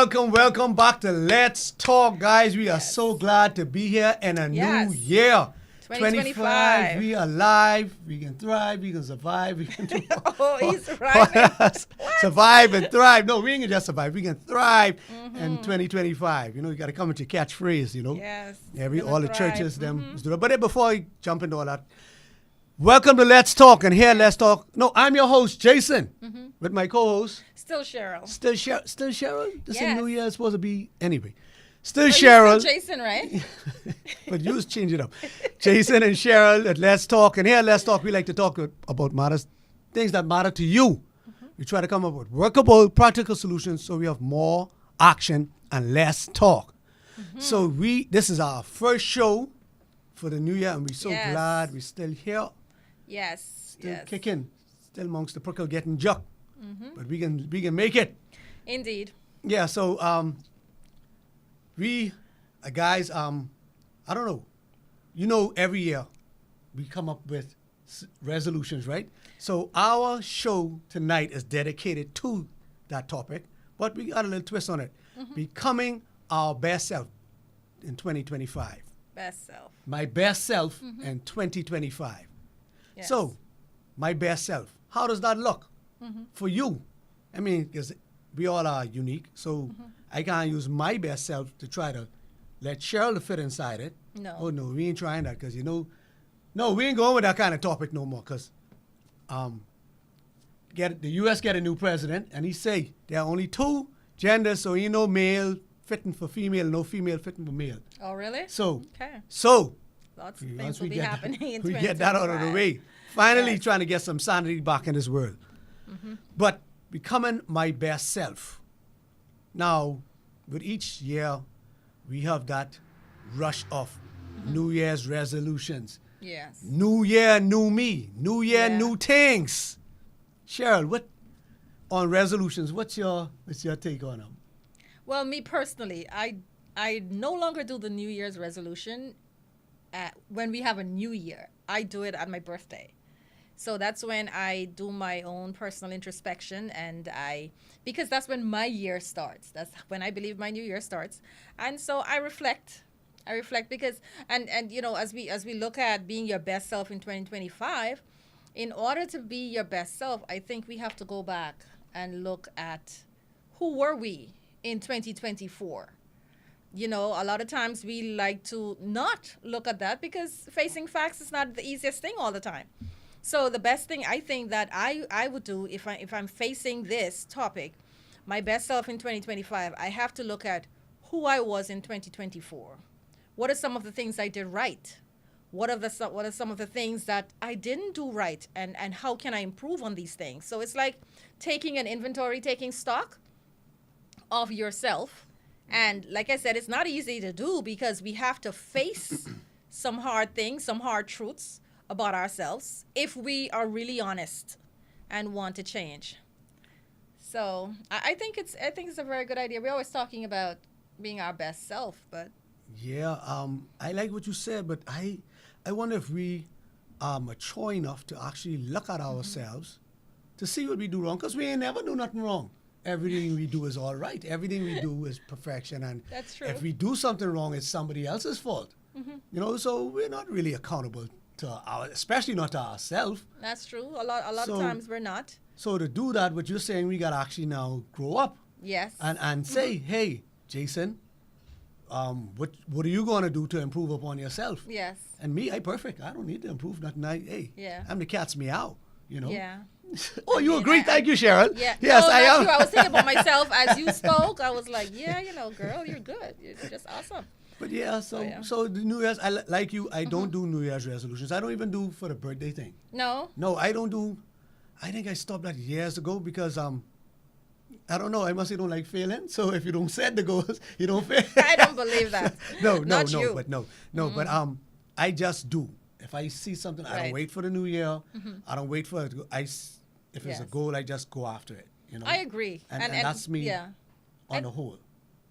welcome back to Let's Talk, guys. We are so glad to be here in a new year. 2025. We are live. We can thrive. We can survive. We can do He's right. survive and thrive. No, we ain't gonna just survive. We can thrive in 2025. You know, you got to come with your catchphrase. You know, Yes. all the churches them. But then before I jump into all that, welcome to Let's Talk. And here, Let's Talk. No, I'm your host, Jason, with my co-host. Still Cheryl. Still Cheryl? This is Yes. New Year. It's supposed to be anyway. Still But Cheryl. you still Jason, right? But you just change it up. Jason and Cheryl at Let's Talk. And here at Let's Talk, we like to talk about matters, things that matter to you. We try to come up with workable, practical solutions so we have more action and less talk. So this is our first show for the new year, and we're so Yes. glad we're still here, Yes. still Yes. kicking, still amongst the prickle getting juck. But we can make it. Indeed. Yeah, so we guys, I don't know. You know, every year we come up with resolutions, right? So our show tonight is dedicated to that topic, but we got a little twist on it. Becoming our best self in 2025. Best self. My best self in 2025. Yes. So, my best self. How does that look for you? I mean, because we all are unique, so I can't use my best self to try to let Cheryl fit inside it. No. Oh, no, we ain't trying that because, no, we ain't going with that kind of topic no more because the U.S. get a new president, and he say there are only two genders, so male fitting for female, no female fitting for male. Oh, really? So, Okay. so Lots of once things will we be get happening in we get that out of the 2025. way. Finally, Yes. trying to get some sanity back in this world. But becoming my best self. Now, with each year, we have that rush of New Year's resolutions. Yes. New year, new me. New year, Yeah. new things. Cheryl, what on resolutions? What's your take on them? Well, me personally, I no longer do the New Year's resolution when we have a new year. I do it at my birthday. So that's when I do my own personal introspection, and because that's when my year starts. That's when I believe my new year starts. And so I reflect. Because and as we look at being your best self in 2025, in order to be your best self, I think we have to go back and look at who were we in 2024. A lot of times we like to not look at that because facing facts is not the easiest thing all the time. So the best thing I think that I would do if I'm facing this topic, my best self in 2025, I have to look at who I was in 2024. What are some of the things I did right? What are some of the things that I didn't do right, and how can I improve on these things? So it's like taking an inventory, taking stock of yourself. And like I said, it's not easy to do because we have to face some hard things, some hard truths about ourselves if we are really honest and want to change. So I think it's a very good idea. We're always talking about being our best self, but Yeah, I like what you said, but I wonder if we are mature enough to actually look at ourselves to see what we do wrong, because we ain't never do nothing wrong. Everything we do is all right. Everything we do is perfection, and That's true. if we do something wrong, it's somebody else's fault. So we're not really accountable to especially not to ourselves. that's true. A lot So- of times we're not. So to do that, what you're saying, we gotta actually now grow up Yes. and say, hey, Jason, what are you gonna do to improve upon yourself? Yes. And me, I perfect. I don't need to improve nothing. Yeah. I'm the cat's meow, Yeah. Oh, you mean, agree? Thank you, Cheryl. Yeah. Yes, no, I not am. you. I was thinking about myself as you spoke. I was like, yeah, girl, you're good. You're just awesome. But yeah, so yeah. so the New Year's, like you, I don't do New Year's resolutions. I don't even do for the birthday thing. No. No, I don't do. I think I stopped that years ago because I don't know. I must say don't like failing. So if you don't set the goals, you don't fail. I don't believe that. no, Not you. but but I just do. If I see something, I don't Right. wait for the new year. I don't wait for it. If it's a Yes. goal, I just go after it. I agree. And that's me. Yeah. On And- the whole.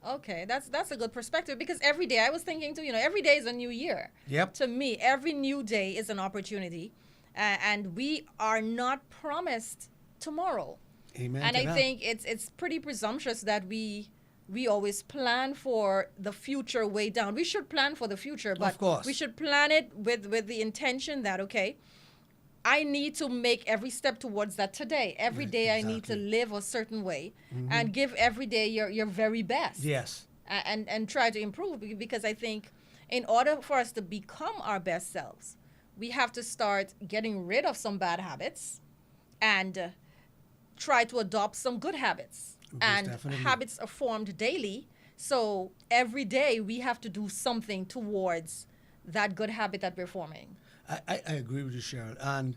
Okay, that's a good perspective because every day I was thinking too. Every day is a new year. Yep. To me, every new day is an opportunity, and we are not promised tomorrow. Amen. And to I that. think it's pretty presumptuous that we we always plan for the future way down. We should plan for the future, but Of course. we should plan it with the intention that, okay, I need to make every step towards that today. Every Right, day I need to exactly. live a certain way and give every day your very best. Yes. And try to improve, because I think in order for us to become our best selves, we have to start getting rid of some bad habits and try to adopt some good habits. Most And definitely. habits are formed daily. So every day we have to do something towards that good habit that we're forming. I agree with you, Cheryl. And,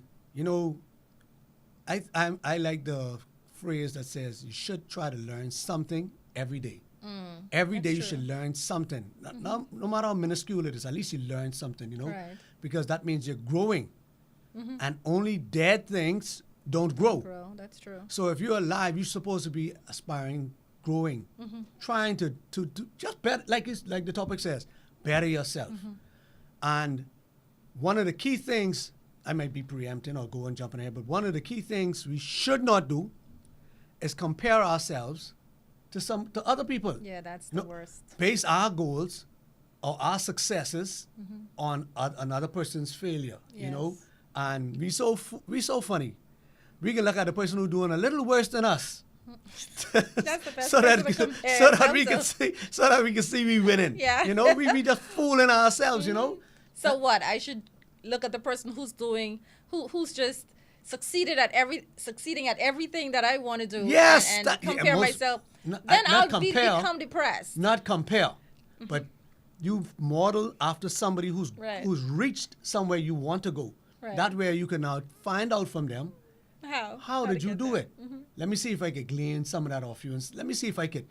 I like the phrase that says you should try to learn something every day. Every that's day you true. should learn something. No matter how minuscule it is, at least you learn something, Right. because that means you're growing. And only dead things don't grow. Bro, that's true. So if you're alive, you're supposed to be aspiring, growing, trying to just better, like the topic says, better yourself. And one of the key things, I might be preempting or going jumping ahead, but one of the key things we should not do is compare ourselves to other people. Yeah, that's the No, worst. Base our goals or our successes on another person's failure, Yes. and we so funny. We can look at the person who's doing a little worse than us. That's the best so that, person to compare so that we ourselves can see, so that we can see we winning. Yeah. We just fooling ourselves, So what? I should look at the person who's just succeeding at everything that I want to do. Yes, and that- yeah, compare most- myself. not- Then not I'll compare. become depressed. Not compare, but you model after somebody who's Right. who's reached somewhere you want to go. Right. That way you can now find out from them How did to you get do there. it. Let me see if I could glean some of that off you, and let me see if I could,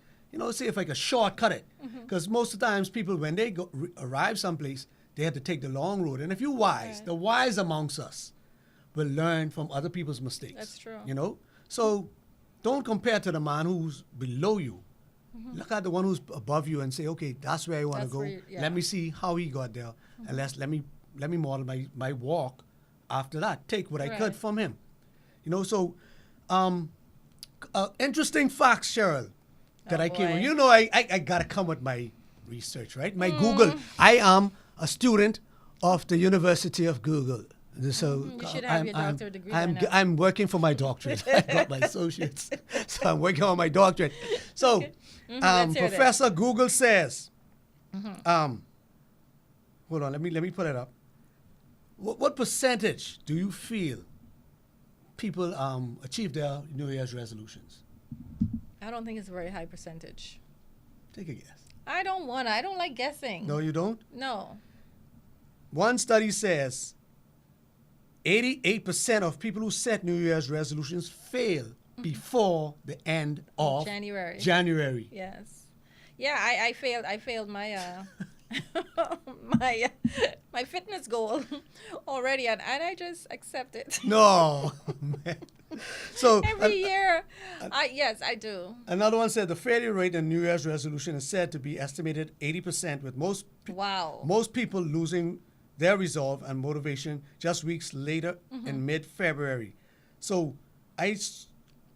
see if I could shortcut it. Because most of the times people, when they arrive someplace, they have to take the long road. And if you're wise, Right. the wise amongst us will learn from other people's mistakes. That's true. So don't compare to the man who's below you. Look at the one who's above you and say, okay, that's where I want to That's go. where yeah. Let me see how he got there, and let me model my walk after that. Take what I could Right. from him. So interesting facts, Cheryl, that Oh, I came with. boy. I gotta come with my research, right? My Google. I am a student of the University of Google. So You should have your doctorate degree by now. I'm working for my doctorate. I got my associates, so I'm working on my doctorate. So, let's hear that. Professor Google says, hold on, let me put it up. What percentage do you feel people achieve their New Year's resolutions? I don't think it's a very high percentage. Take a guess. I don't like guessing. No, you don't? No. One study says 88% of people who set New Year's resolutions fail before the end of January. Yes. Yeah, I failed my my fitness goal already, and I just accept it. No, man. So Every year, I do. another one said the failure rate in New Year's resolution is said to be estimated 80%, with Wow. most people losing their resolve and motivation just weeks later in mid-February. So I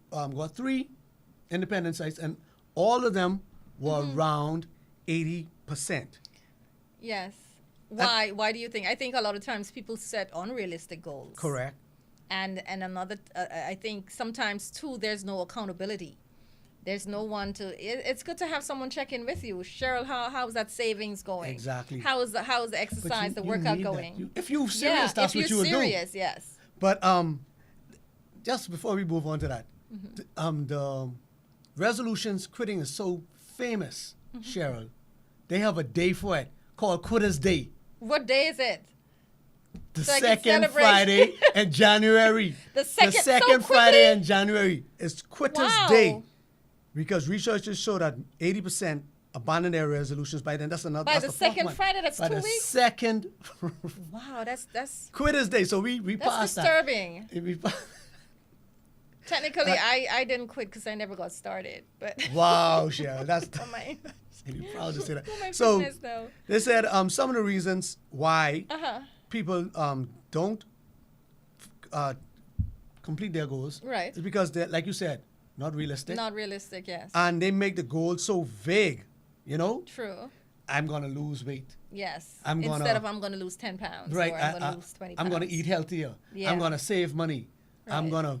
got 3 independent sites, and all of them were around 80%. Yes. Why? Why do you think? I think a lot of times people set unrealistic goals. Correct. And another, I think sometimes too, there's no accountability. There's no one to. It's good to have someone check in with you. Cheryl, how's that savings going? Exactly. How's the But exercise, the you workout need that. going? If you're serious, that's if what you're you would do. serious, yes. But just before we move on to that, the resolutions quitting is so famous, Cheryl. They have a day for it called Quitter's Day. What day is it? The So I can second celebrate. Friday in January. The second- so Friday quickly? in January is Quitter's Wow. Day. Because researchers show that 80% abandon their resolutions by then. That's another. By that's the fourth second one. Friday, that's by 2 the weeks? second Wow, that's Quitter's Day. So we passed that. disturbing. We Technically, I didn't quit because I never got started, but Wow, Cheryl, that's on my you're proud to say that. on my So fitness though. they said some of the reasons why Uh-huh. people don't complete their goals Right. is because they, like you said, not realistic. Not realistic, yes. And they make the goal so vague, you know? True. I'm going to lose weight. Yes. I'm gonna- Instead of I'm going to lose 10 pounds. Right. Or I'm going to lose 20 pounds. I'm going to eat healthier. Yeah. I'm going to save money. I'm Right. going to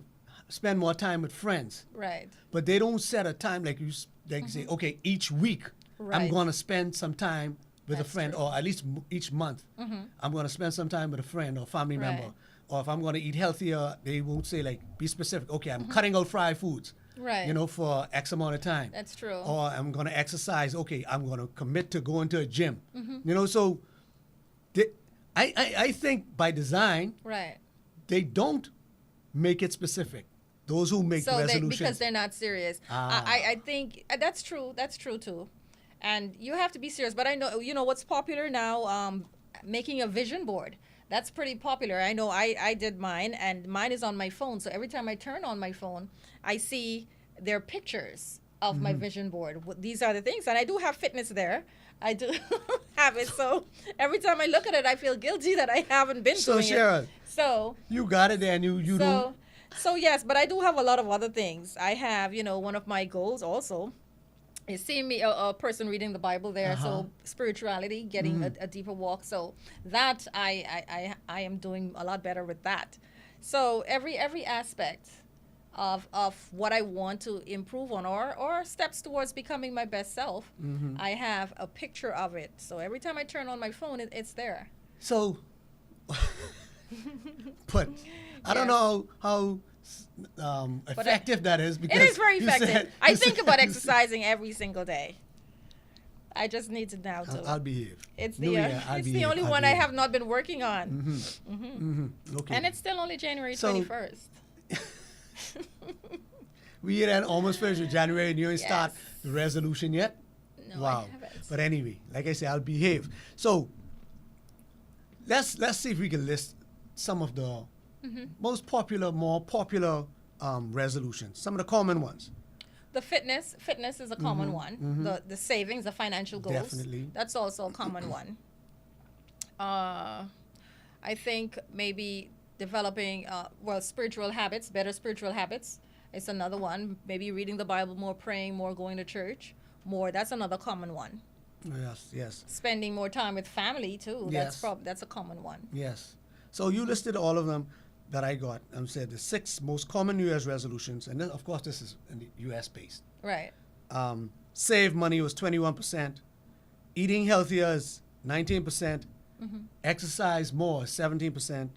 spend more time with friends. Right. But they don't set a time like say, okay, each week I'm Right. going to spend some time with That's a friend, true. or at least each month I'm going to spend some time with a friend or family Right. member. Or if I'm going to eat healthier, they won't say like, be specific. Okay, I'm cutting out fried foods. Right. You know, for X amount of time. That's true. Or I'm going to exercise. Okay, I'm going to commit to going to a gym. Mm-hmm. You know, so I think by design, Right. they don't make it specific. Those who make So resolutions. because they're not serious. Ah. I think that's true. That's true too. And you have to be serious. But I know, you know, what's popular now, making a vision board. That's pretty popular. I know I did mine, and mine is on my phone. So every time I turn on my phone, I see their pictures of my vision board. These are the things. And I do have fitness there. I do have it. So every time I look at it, I feel guilty that I haven't been So, doing Sharon, it. So you got it there and you don't. so yes, but I do have a lot of other things. I have, you know, one of my goals also is seeing me a person reading the Bible there. Uh-huh. So spirituality, getting a deeper walk. So that I am doing a lot better with that. So every aspect of what I want to improve on or steps towards becoming my best self, I have a picture of it. So every time I turn on my phone, it's there. So, but I don't Yes. know how effective that is because It is very you effective. said- I you think said- about exercising every single day. I just need to now do I'll it. behave. It's New the year, I'll it's the behave, only I'll one I behave. have not been working on, Okay. and it's still only January So- 21st. We had almost finished with January and you ain't start Yes. the resolution yet? No, Wow. I haven't. But anyway, like I said, I'll behave. So let's see if we can list some of the most popular, more popular resolutions, some of the common ones. The fitness is a common one. The savings, the financial goals. Definitely. That's also a common one. I think maybe developing spiritual habits, better spiritual habits. It's another one. Maybe reading the Bible more, praying more, going to church more. That's another common one. Yes, yes, Spending more time with family too. Yes. That's a common one. yes. So you listed all of them that I got and said the 6 most common New Year's resolutions. And then, of course, this is in the U.S. based. Right. Save money was 21%. Eating healthier is 19%. Exercise more, 17%.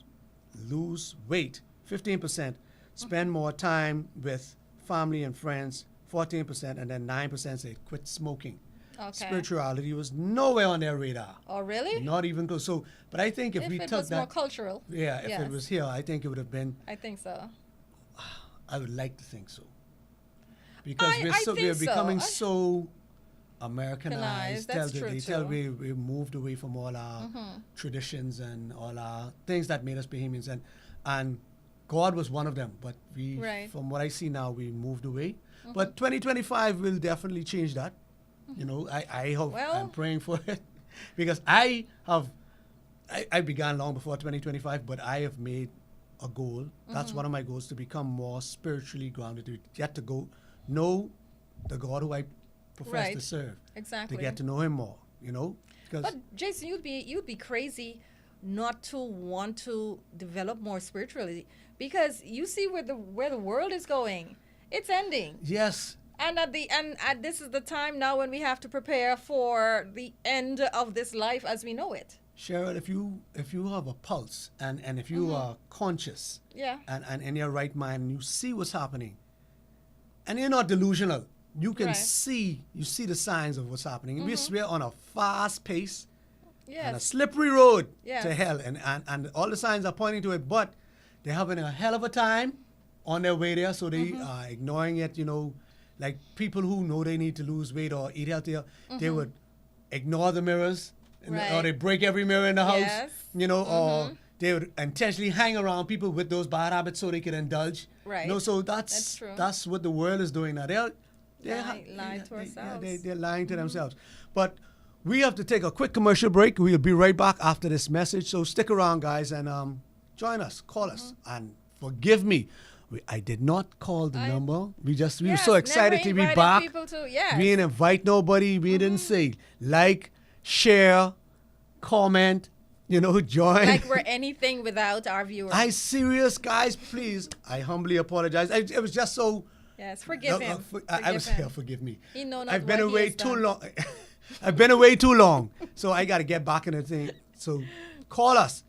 Lose weight, 15%. Spend more time with family and friends, 14%. And then 9% say quit smoking. Okay. Spirituality was nowhere on their radar. Oh, really? Not even close. So, but I think if we it took was more that, cultural. yeah, if Yes. it was here, I think it would have been. I think so. I would like to think so, because I we're think so. becoming I- so Americanized. That's true, They too. we moved away from all our traditions and all our things that made us Bahamians, and God was one of them. But we, Right. from what I see now, we moved away. But 2025 will definitely change that. You know, I hope Well- I'm praying for it because I began long before 2025, but I have made a goal. That's one of my goals, to become more spiritually grounded, to get to go know the God who I profess to Right. serve, Exactly. to get to know Him more. You know, because But Jason, you'd be crazy not to want to develop more spiritually, because you see where the world is going. It's ending. yes, And this is the time now when we have to prepare for the end of this life as we know it. Cheryl, if you have a pulse and if you are conscious Yeah. and in your right mind, and you see what's happening, and you're not delusional, you can Right. see the signs of what's happening. We're on a fast pace and a Yes. slippery road Yes. to hell, and all the signs are pointing to it, but they're having a hell of a time on their way there, so they are ignoring it. You know, like people who know they need to lose weight or eat healthier, they would ignore the mirrors, or Right. they break every mirror in the house, Yes. you know, or they would intentionally hang around people with those bad habits so they could indulge. Right. You know, so That's true. that's what the world is doing now. They're Lying to ourselves. they're lying to themselves. But we have to take a quick commercial break. We'll be right back after this message. So stick around, guys, and join us. Call us. And forgive me. I did not call the I- number. We were so Yes, excited to never be invited back. people to, yes. We didn't invite nobody. We didn't say like, share, comment, join. Like we're anything without our viewers. I serious, guys, please. I humbly apologize. It was just so. Yes, forgive him. I was Forgive here. him. Forgive me. He know not I've been what he away has too done. long. I've been away too long, so I got to get back in the thing. So call us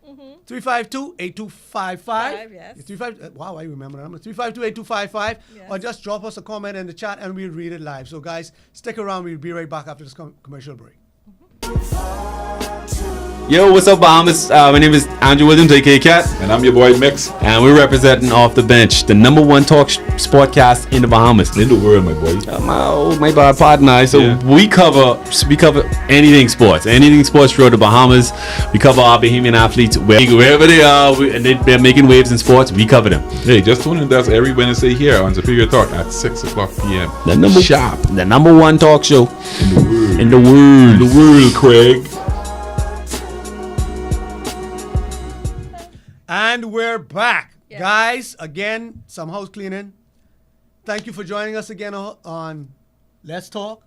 352-8255. Five, yes. 35. Wow, I remember the number 352-8255, Yes. or just drop us a comment in the chat and we'll read it live. So guys, stick around. We'll be right back after this commercial break. Yo, what's up, Bahamas? My name is Andrew Williams, aka Cat, And I'm your boy Mix. and we're representing Off the Bench, the number one talk sportcast in the Bahamas. In the world, my boy. My bad partner. So Yeah. we cover anything sports throughout the Bahamas. We cover our Bahamian athletes wherever they are, and they're making waves in sports. We cover them. Hey, just tune in to us every Wednesday here on Superior Talk at 6 o'clock p.m. The number Sharp. the number one talk show In the world. in the world. The world, Craig. And we're back. Yes. Guys, again, some house cleaning. Thank you for joining us again on Let's Talk.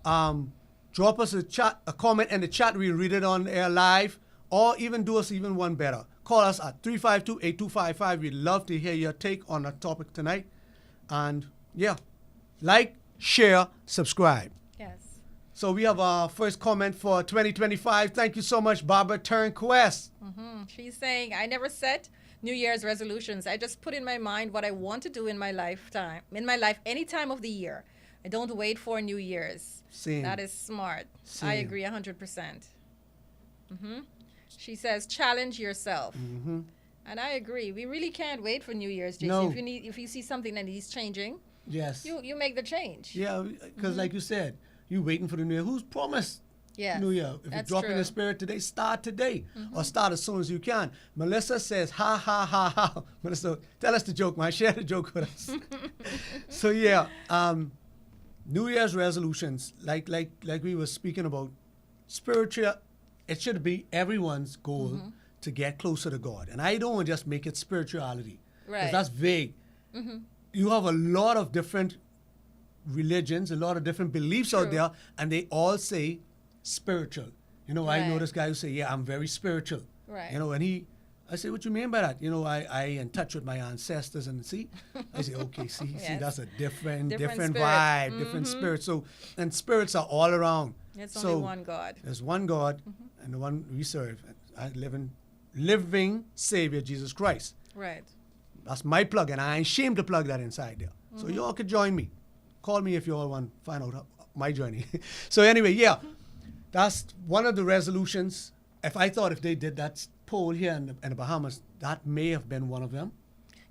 Drop us a comment in the chat. We'll read it on air live, or even do us even one better. Call us at 352-8255. We'd love to hear your take on the topic tonight. And yeah, like, share, subscribe. Yes. So we have our first comment for 2025. Thank you so much, Barbara Turnquest. She's saying, I never set New Year's resolutions. I just put in my mind what I want to do in my life, any time of the year. I don't wait for New Year's. Same. That is smart. I Same. agree 100%. She says, challenge yourself. And I agree. We really can't wait for New Year's, Jason. No. If you see something that needs changing, Yes. you make the change. Yeah, because like you said, you waiting for the New Year. Who's promised Yes, New Year? If that's you drop in true. the spirit today, start today. Or start as soon as you can. Melissa says, ha, ha, ha, ha. Melissa, tell us the joke, man. Share the joke with us. So, yeah, New Year's resolutions, like we were speaking about, spiritual, it should be everyone's goal to get closer to God. And I don't want to just make it spirituality. Because Right. that's vague. You have a lot of different religions, a lot of different beliefs out True. there, and they all say spiritual. I know Right. this guy who say, yeah, I'm very spiritual. Right. And I say, what you mean by that? I in touch with my ancestors, and see, I say, okay, see, Yes. that's a different Different spirit. vibe, different spirit. So, and spirits are all around. It's so only one God. There's one God, and the one we serve, living Savior, Jesus Christ. Right. That's my plug, and I ain't ashamed to plug that inside there. So you all could join me. Call me if you all want to find out my journey. So anyway, yeah, that's one of the resolutions. If they did that poll here in the Bahamas, that may have been one of them.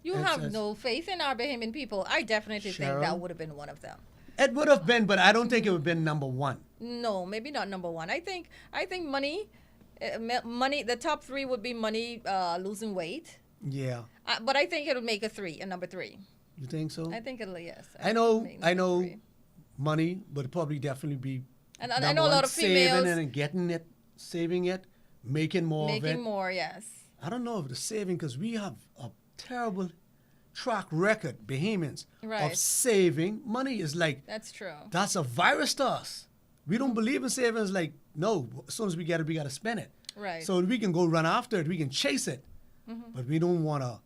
You It's- have it's- no faith in our Bahamian people. I definitely think Cheryl? that would have been one of them. It would have been, but I don't think it would have been number one. No, maybe not number one. I think money, money. The top three would be money, losing weight. Yeah, But I think it'll make a number three. you think so? I think it'll yes. I think it'll know, make I number know, three. money would probably definitely be. And I number know a lot one, of females saving and getting it, saving it, making more of it. making more. Yes. I don't know if the saving, because we have a terrible track record, Bahamians, Right. of saving money. Is like, That's true. that's a virus to us. We don't believe in saving. It's like, no, as soon as we get it, we got to spend it. Right. So we can go run after it, we can chase it. But we don't want to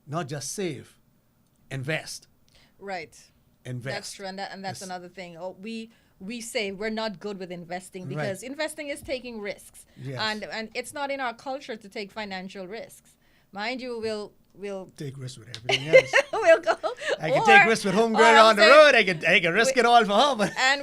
not just save, invest. Right. Invest. That's true, and that's Yes. another thing. We say we're not good with investing because investing is taking risks, Yes. and it's not in our culture to take financial risks. Mind you, we'll Take risks with everything else. we'll go. I can take risks with homegirl on the road. I can risk it all for her. But and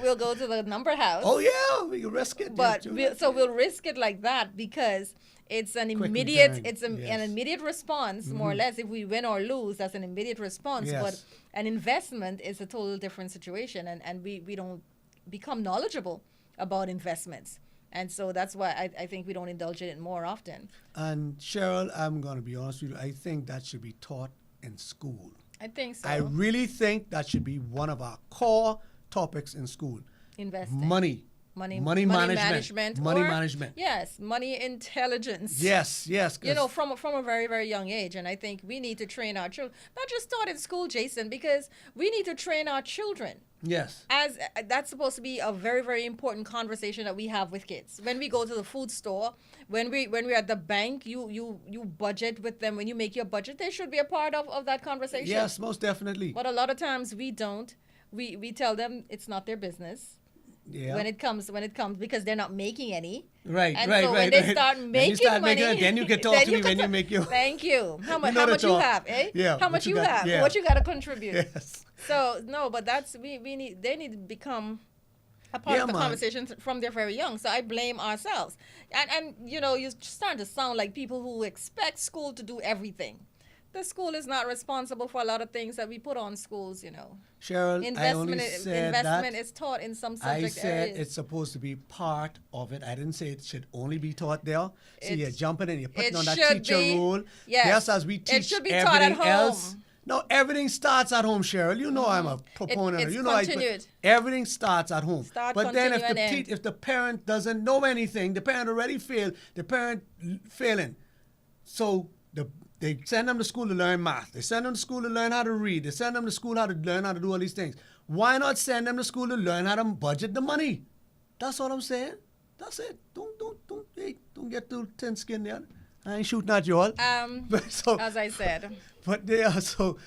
we'll go to the number house. oh yeah, we can risk it. But yeah, we'll risk it like that because it's an Quick immediate return, it's an yes. immediate response, more or less. If we win or lose, that's an immediate response. Yes. But an investment is a total different situation, and we don't become knowledgeable about investments. And so that's why I think we don't indulge in it more often. And Cheryl, I'm going to be honest with you. I think that should be taught in school. I think so. I really think that should be one of our core topics in school. Investing. Money, money management. Money or- management. Yes, money intelligence. Yes, yes. You know, 'cause- from a very, very young age. And I think we need to train our children, not just start in school, Jason, because we need to train our children. yes. As that's supposed to be a very, very important conversation that we have with kids. When we go to the food store, when we're at the bank, you budget with them. When you make your budget, they should be a part of that conversation. Yes, most definitely. But a lot of times we don't. We tell them it's not their business Yeah. when it comes because they're not making any. Right, And right, so right. when they right. start When making you start money, making it, then you can talk then to me can when you talk- make your. Thank you. How much? know How the much you talk. have? Eh? Yeah, How what much you you got- have? yeah. What you got to contribute? Yes. So no, but they need to become a part Yeah, of the man. conversation from they're very young. So I blame ourselves, and you know you're starting to sound like people who expect school to do everything. The school is not responsible for a lot of things that we put on schools. You know, Cheryl, I only investment said investment that. is taught in some I subject said areas. it's supposed to be part of it. I didn't say it should only be taught there. So you're It's- jumping in, you're putting it on that should teacher be- role. yes. Yes, as we It teach should be taught at everything else. home. No, everything starts at home, Cheryl. You know I'm a proponent. it's you know continued. everything starts at home. Start, but then if continue, and end. if the parent doesn't know anything, the parent already failed. The parent failing. So they send them to school to learn math. They send them to school to learn how to read. They send them to school how to learn how to do all these things. Why not send them to school to learn how to budget the money? That's all I'm saying. That's it. Don't get too thin skinned there. I ain't shooting at you all. But so, As I said, but they are so,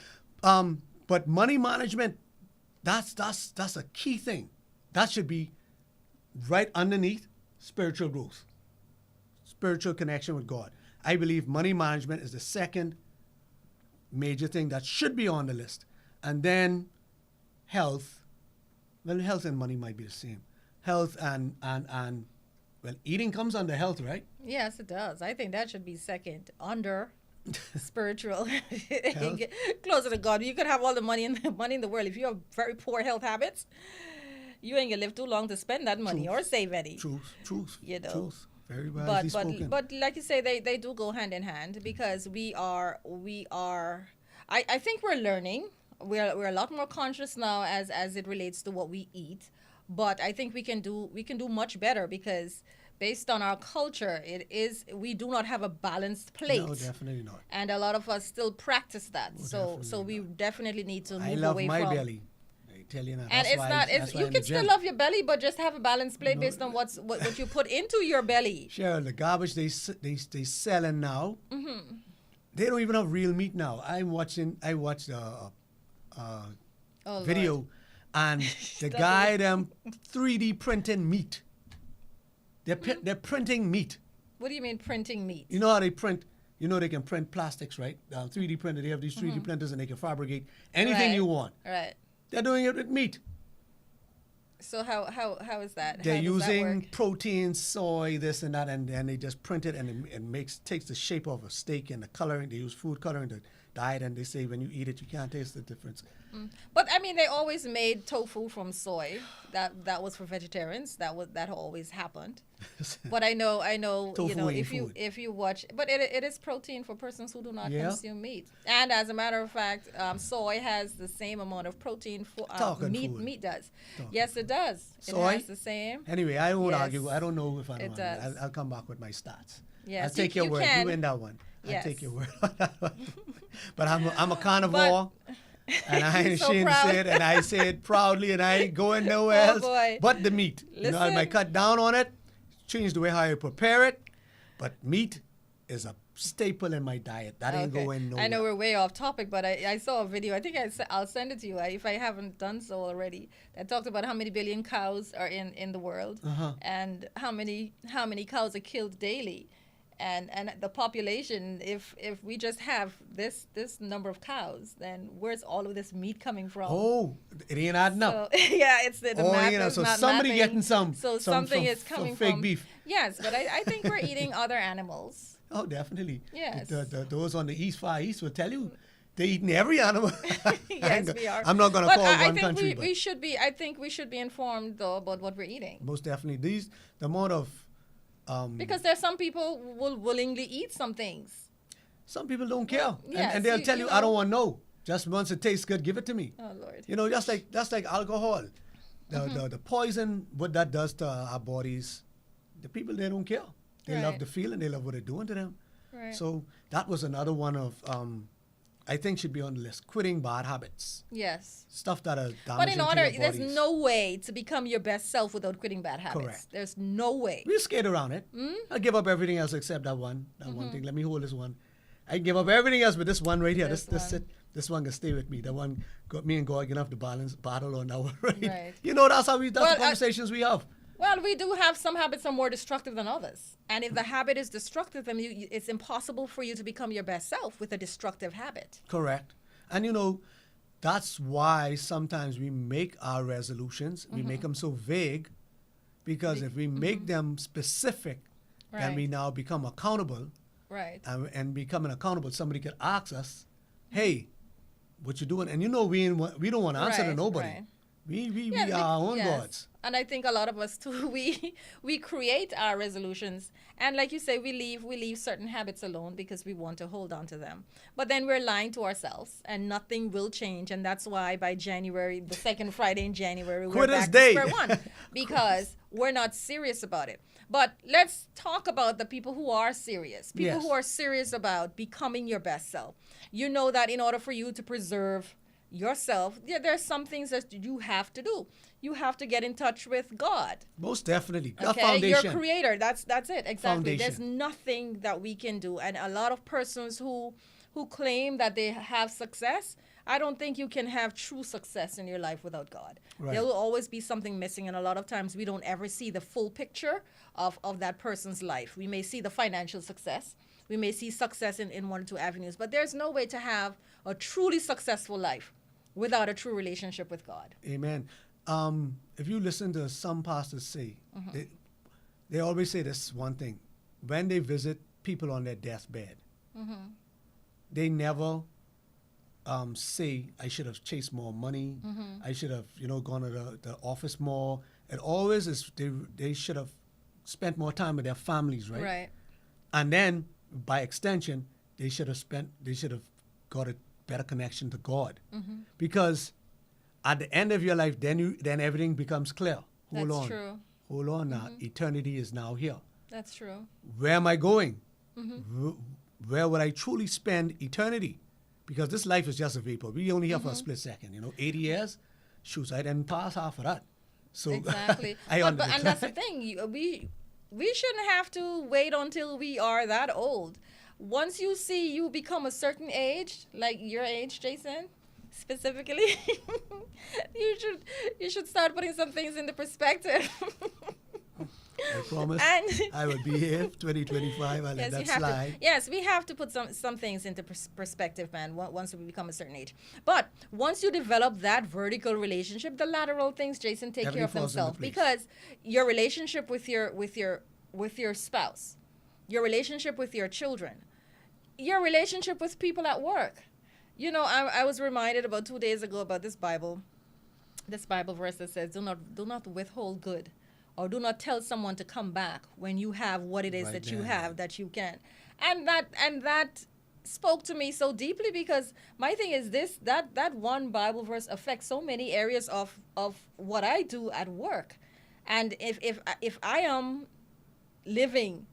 but money management, that's a key thing. That should be right underneath spiritual growth, spiritual connection with God. I believe money management is the second major thing that should be on the list, and then health. Well, health and money might be the same. Health and well, eating comes under health, right? yes, it does. I think that should be second under spiritual. Health. Closer to God. You could have all the money in the world. If you have very poor health habits, you ain't gonna live too long to spend that money Truth. or save any. Truth. You know. Truth. Very wisely spoken. But like you say, they do go hand in hand because we are. I think we're learning. We're a lot more conscious now as it relates to what we eat. But I think we can do much better because based on our culture, we do not have a balanced plate. No, definitely not. And a lot of us still practice that. Oh, so definitely we definitely need to move I love away my from. belly. I tell you now. And that's it's why, not. that's It's why you I'm can the still gym. love your belly, but just have a balanced plate No. based on what you put into your belly. Cheryl, the garbage they selling now. Mm-hmm. They don't even have real meat now. I watched a Oh, video, Lord. and the guy them 3D printing meat. They're printing meat. What do you mean printing meat? You know how they print? You know they can print plastics, right? 3D printer. They have these 3D printers, and they can fabricate anything Mm-hmm. Right. you want. Right. They're doing it with meat. So how is that? They're How does that using work? protein, soy, this and that, and they just print it, and it takes the shape of a steak and the coloring. They use food coloring to dye it, and they say when you eat it, you can't taste the difference. But I mean, they always made tofu from soy. That was for vegetarians. That always happened. But I know, Tofu you know, ain't if food. you watch, but it is protein for persons who do not Yeah. consume meat. And as a matter of fact, soy has the same amount of protein for Talking meat. food. Meat does. Talking Yes, it does. Soy? It has the same. Anyway, I won't Yes, argue. I don't know if I it know. does. I'll come back with my stats. Yes, I'll take you your word. can. You win that one. I'll Yes. take your word on that one. But I'm a carnivore. And I ain't So ashamed to proud. say it, and I say it proudly, and I ain't going nowhere Oh, else boy. but the meat. You know, I might Listen. cut down on it, change the way how I prepare it, but meat is a staple in my diet. That ain't Okay. going nowhere. I know we're way off topic, but I saw a video. I think I'll send it to you if I haven't done so already. That talked about how many billion cows are in the world, and how many cows are killed daily, and the population. If we just have this number of cows, then where's all of this meat coming from? Oh, it ain't adding up. So, yeah, it's the Oh, math you know, is so not somebody mapping. getting some Something is some coming fake from beef. Yes, but I think we're eating other animals. Oh, definitely. Yes. Those on the Far East will tell you they're eating every animal. Yes, we are. I'm not going to But call I one think country. we should be. I think we should be informed though about what we're eating, Most definitely. The amount of because there's some people who will willingly eat some things. some people don't care, yes, and they'll you- tell you you, I don't know. want to know. Just once it tastes good, give it to me. Oh Lord. You know, that's like alcohol. the poison, what that does to our bodies, the people, they don't care. They love Right. the feeling. They love what they're doing to them. Right. So that was another one of, I think should be on the list. Quitting bad habits. Yes. Stuff that are damaging But in to order, your there's bodies. no way to become your best self without quitting bad habits. Correct. There's no way. We'll skate around it. I'll give up everything else except that one thing. Let me hold this one. I can give up everything else, but this one right here, This one. this one can stay with me. That one, me and God can have to battle on that one, right? Right. You know, that's Well, the I- conversations we have. Well, we do have some habits are more destructive than others. And if the habit is destructive, then it's impossible for you to become your best self with a destructive habit. Correct. And you know, that's why sometimes we make our resolutions, we make them so vague, because if we make them specific, then we Right. now become accountable. Right. And becoming accountable, somebody could ask us, "Hey, what you doing?" And you know, we don't want to answer to Right, nobody. right. We Yeah, are our own yes. gods. And I think a lot of us too, we create our resolutions, and like you say, we leave certain habits alone because we want to hold on to them. But then we're lying to ourselves, and nothing will change. And that's why by January, the second Friday in January, we're Quitter's back Day. to square one because we're not serious about it. But let's talk about the people who are serious. People Yes. who are serious about becoming your best self. You know that in order for you to preserve yourself, there's some things that you have to do. You have to get in touch with God. Most definitely, that Okay, foundation. your creator. That's it. Exactly. There's Foundation. nothing that we can do. And a lot of persons who claim that they have success, I don't think you can have true success in your life without God. Right. There will always be something missing, and a lot of times we don't ever see the full picture of that person's life. We may see the financial success. We may see success in one or two avenues, but there's no way to have a truly successful life without a true relationship with God. Amen. If you listen to some pastors say, they always say this one thing: when they visit people on their deathbed, they never say, "I should have chased more money. I should have, gone to the office more." It always is they should have spent more time with their families, right? Right. And then, by extension, they should have got a better connection to God, because at the end of your life, then everything becomes clear. Hold That's on, true. hold on now. Eternity is now here. That's true. Where am I going? Where would I truly spend eternity? Because this life is just a vapor. We only here for a split second. 80 years, shoots, I didn't pass half of that. So Exactly. I and that's the understand. thing. We shouldn't have to wait until we are that old. Once you see you become a certain age, like your age, Jason, specifically, you should start putting some things into perspective. I promise And I will be here 2025. I'll let that you have slide. to. Yes, we have to put some things into perspective, man. Once we become a certain age, but once you develop that vertical relationship, the lateral things, Jason, take care Everything of falls into themselves place. because your relationship with your spouse, your relationship with your children, your relationship with people at work. I was reminded about 2 days ago about this Bible verse that says, "Do not withhold good, or do not tell someone to come back when you have what it is Right that you there. have that you can." And that spoke to me so deeply because my thing is that one Bible verse affects so many areas of what I do at work. And if I am living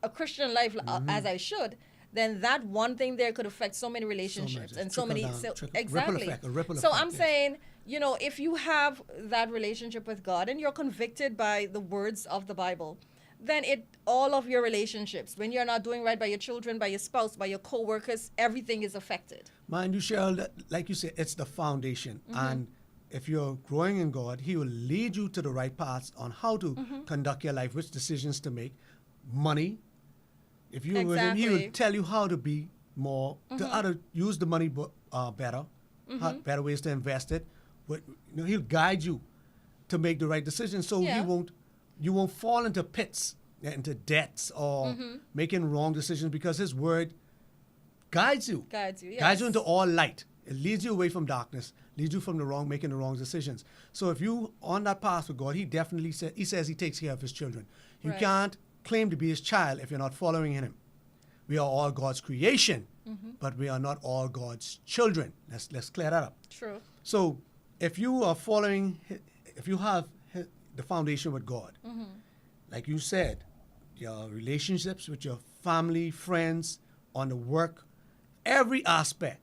a Christian life as I should, then that one thing there could affect so many relationships much. and so Trickle many down, ripple exactly. effect, a ripple So effect, I'm yes. saying, if you have that relationship with God and you're convicted by the words of the Bible, then all of your relationships, when you're not doing right by your children, by your spouse, by your co-workers, everything is affected. Mind you, Cheryl, that, like you said, it's the foundation. And if you're growing in God, He will lead you to the right paths on how to conduct your life, which decisions to make, money. If you're with Him, He Exactly. will tell you how to be more, to how to use the money better, better ways to invest it. But He'll guide you to make the right decisions, so Yeah. you won't fall into pits, into debts, or making wrong decisions, because His Word guides you. Guides you, Guides you yes. into all light. It leads you away from darkness, leads you from making the wrong decisions. So if you on that path with God, He definitely says He takes care of His children. You Right. can't claim to be His child if you're not following in Him. We are all God's creation, but we are not all God's children. Let's clear that up. True. So if you are following if you have the foundation with God, Mm-hmm. like you said, your relationships with your family, friends, on the work, every aspect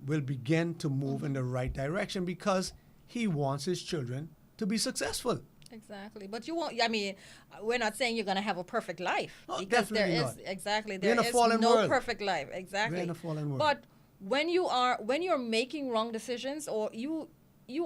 will begin to move in the right direction because he wants his children to be successful. Exactly. But you won't, I mean, we're not saying you're going to have a perfect life. Oh, because there definitely is, not. exactly, We're there in a is fallen no world. perfect life. Exactly. We're in a fallen world. But when you're making wrong decisions, or you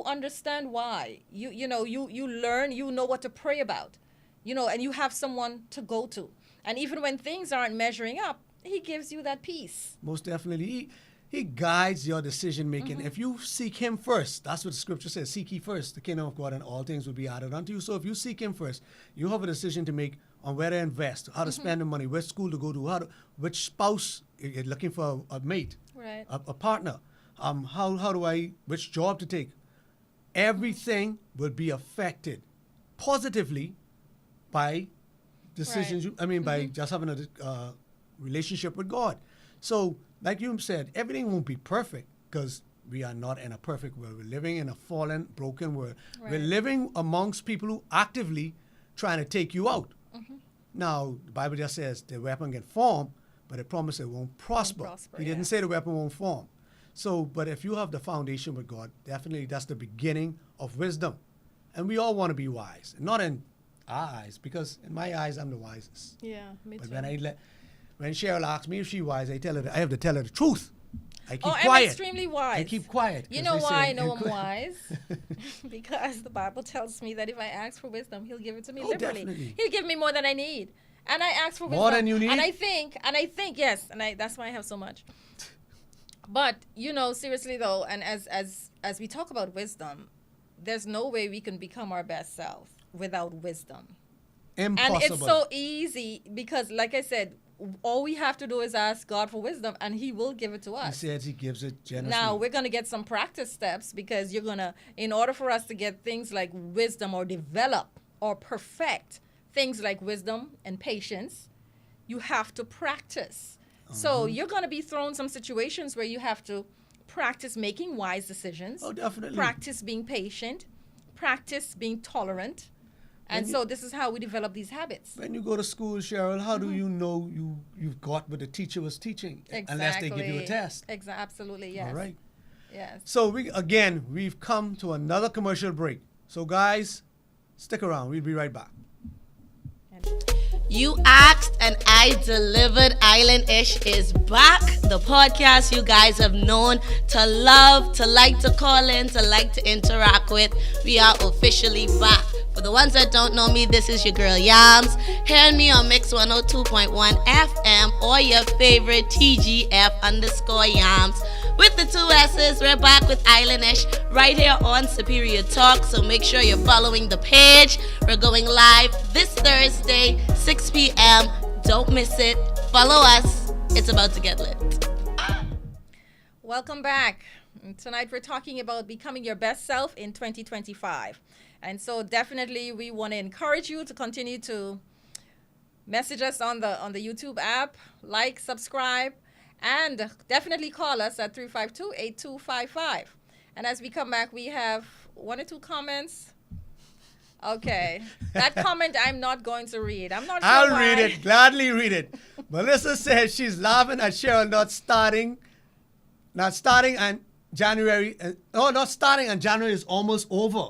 understand why, you learn, you know what to pray about, and you have someone to go to. And even when things aren't measuring up, he gives you that peace. Most definitely. He guides your decision making. If you seek him first, that's what the scripture says, seek ye first the kingdom of God and all things will be added unto you. So if you seek him first, you have a decision to make on where to invest, how to spend the money, which school to go to, which spouse you're looking for, a mate, Right. a partner, which job to take. Everything will be affected positively by decisions. Right. By just having a relationship with God. So, like you said, everything won't be perfect because we are not in a perfect world. We're living in a fallen, broken world. Right. We're living amongst people who actively trying to take you out. Now, the Bible just says the weapon can form, but it promises it won't prosper. prosper, He didn't yeah. say the weapon won't form. So, but if you have the foundation with God, definitely that's the beginning of wisdom. And we all want to be wise. Not in our eyes, because in my eyes, I'm the wisest. Yeah, me But too. when Cheryl asks me if she's wise, I have to tell her the truth. I keep I'm quiet. extremely wise. I keep quiet. You 'cause know they why say- I know I'm wise? Because the Bible tells me that if I ask for wisdom, he'll give it to me Oh, liberally. definitely. He'll give me more than I need. And I ask for wisdom. More than you need? And I think, yes, that's why I have so much. But, seriously though, and as we talk about wisdom, there's no way we can become our best self without wisdom. Impossible. And it's so easy because, like I said, all we have to do is ask God for wisdom and he will give it to He us. says he gives it generously. Now, we're going to get some practice steps because in order for us to get things like wisdom or develop or perfect things like wisdom and patience, you have to practice. So you're going to be thrown some situations where you have to practice making wise decisions. Oh, definitely. Practice being patient. Practice being tolerant. And you- so this is how we develop these habits. When you go to school, Cheryl, how do you know you've got what the teacher was teaching? Unless they give you a test. Absolutely, yes. All right. Yes. So we've come to another commercial break. So guys, stick around. We'll be right back. You asked and I delivered. Island-ish is back. The podcast you guys have known to love, to like to call in, to like to interact with. We are officially back. For the ones that don't know me, this is your girl Yams. Hearing me on Mix 102.1 FM or your favorite TGF_Yams. With the 2 S's, we're back with Island-ish right here on Superior Talk. So make sure you're following the page. We're going live this Thursday, 6 p.m. Don't miss it. Follow us. It's about to get lit. Welcome back. Tonight we're talking about becoming your best self in 2025. And so definitely we want to encourage you to continue to message us on the YouTube app, like, subscribe, and definitely call us at 352-8255. And as we come back, we have 1 or 2 comments. Okay. That comment I'm not going to read. I'm not sure I'll why. read it. Gladly read it. Melissa says she's laughing at Cheryl not starting on January. Not starting on January is almost over.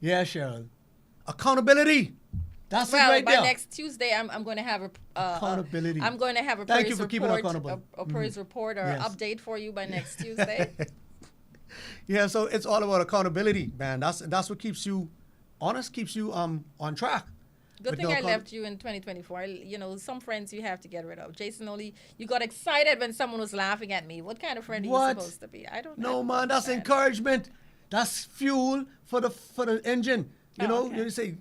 Yeah, Cheryl. Accountability. That's it right by there. next Tuesday, I'm going to have Accountability. I'm going to have a Thank praise you for keeping report, accountable. a praise report or Yes. update for you by next Tuesday. Yeah, so it's all about accountability, man. That's what keeps you honest, keeps you on track. Good With thing no I left you in 2024. Some friends you have to get rid of. Jason Oli, you got excited when someone was laughing at me. What kind of friend are What? you supposed to be? I don't know. No, man, that's encouragement. That's fuel for the engine. Okay. You say,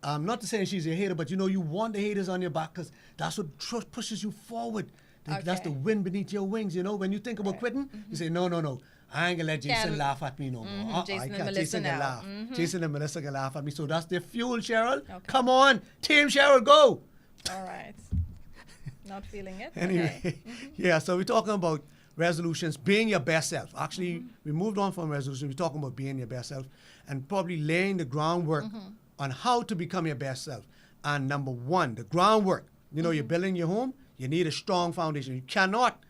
not to say she's a hater, but you want the haters on your back because that's what pushes you forward. That's the Okay. wind beneath your wings. When you think about quitting, you say, no. I ain't gonna let Jason Can't- laugh at me no more. Jason I and can't. Melissa Jason can now. laugh. Jason and Melissa can laugh at me. So that's their fuel, Cheryl. Okay. Come on, Team Cheryl, go. All right. Not feeling it? Anyway, Okay. yeah, so we're talking about resolutions, being your best self. Actually, we moved on from resolutions. We're talking about being your best self. and probably laying the groundwork on how to become your best self. And number one, the groundwork. You know, you're building your home. You need a strong foundation. You cannot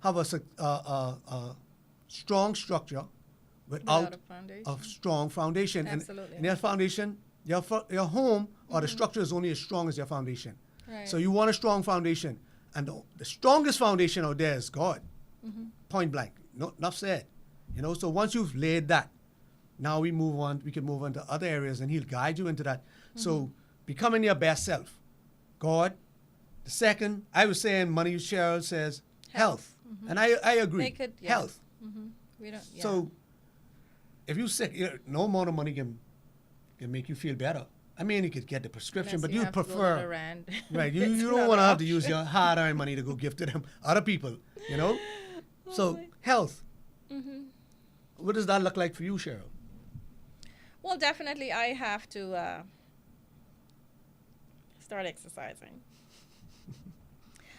have a strong structure without a foundation. a strong foundation. Absolutely. And your foundation, your home or the structure is only as strong as your foundation. Right. So you want a strong foundation. And the strongest foundation out there is God. Point blank. No, enough said. You know, so once you've laid that, now we can move on to other areas and he'll guide you into that. So becoming your best self. God. The second, I was saying money, Cheryl says health. And I agree. Make it, yes. Health. We don't. Yeah. So if you're sick, no amount of money can make you feel better. I mean, you could get the prescription, Unless but you you'd have to go to prefer. the rand. Right, you It's don't not want to an have to use option. your hard-earned money to go give to them other people, you know? So, health. What does that look like for you, Cheryl? Well, definitely, I have to start exercising.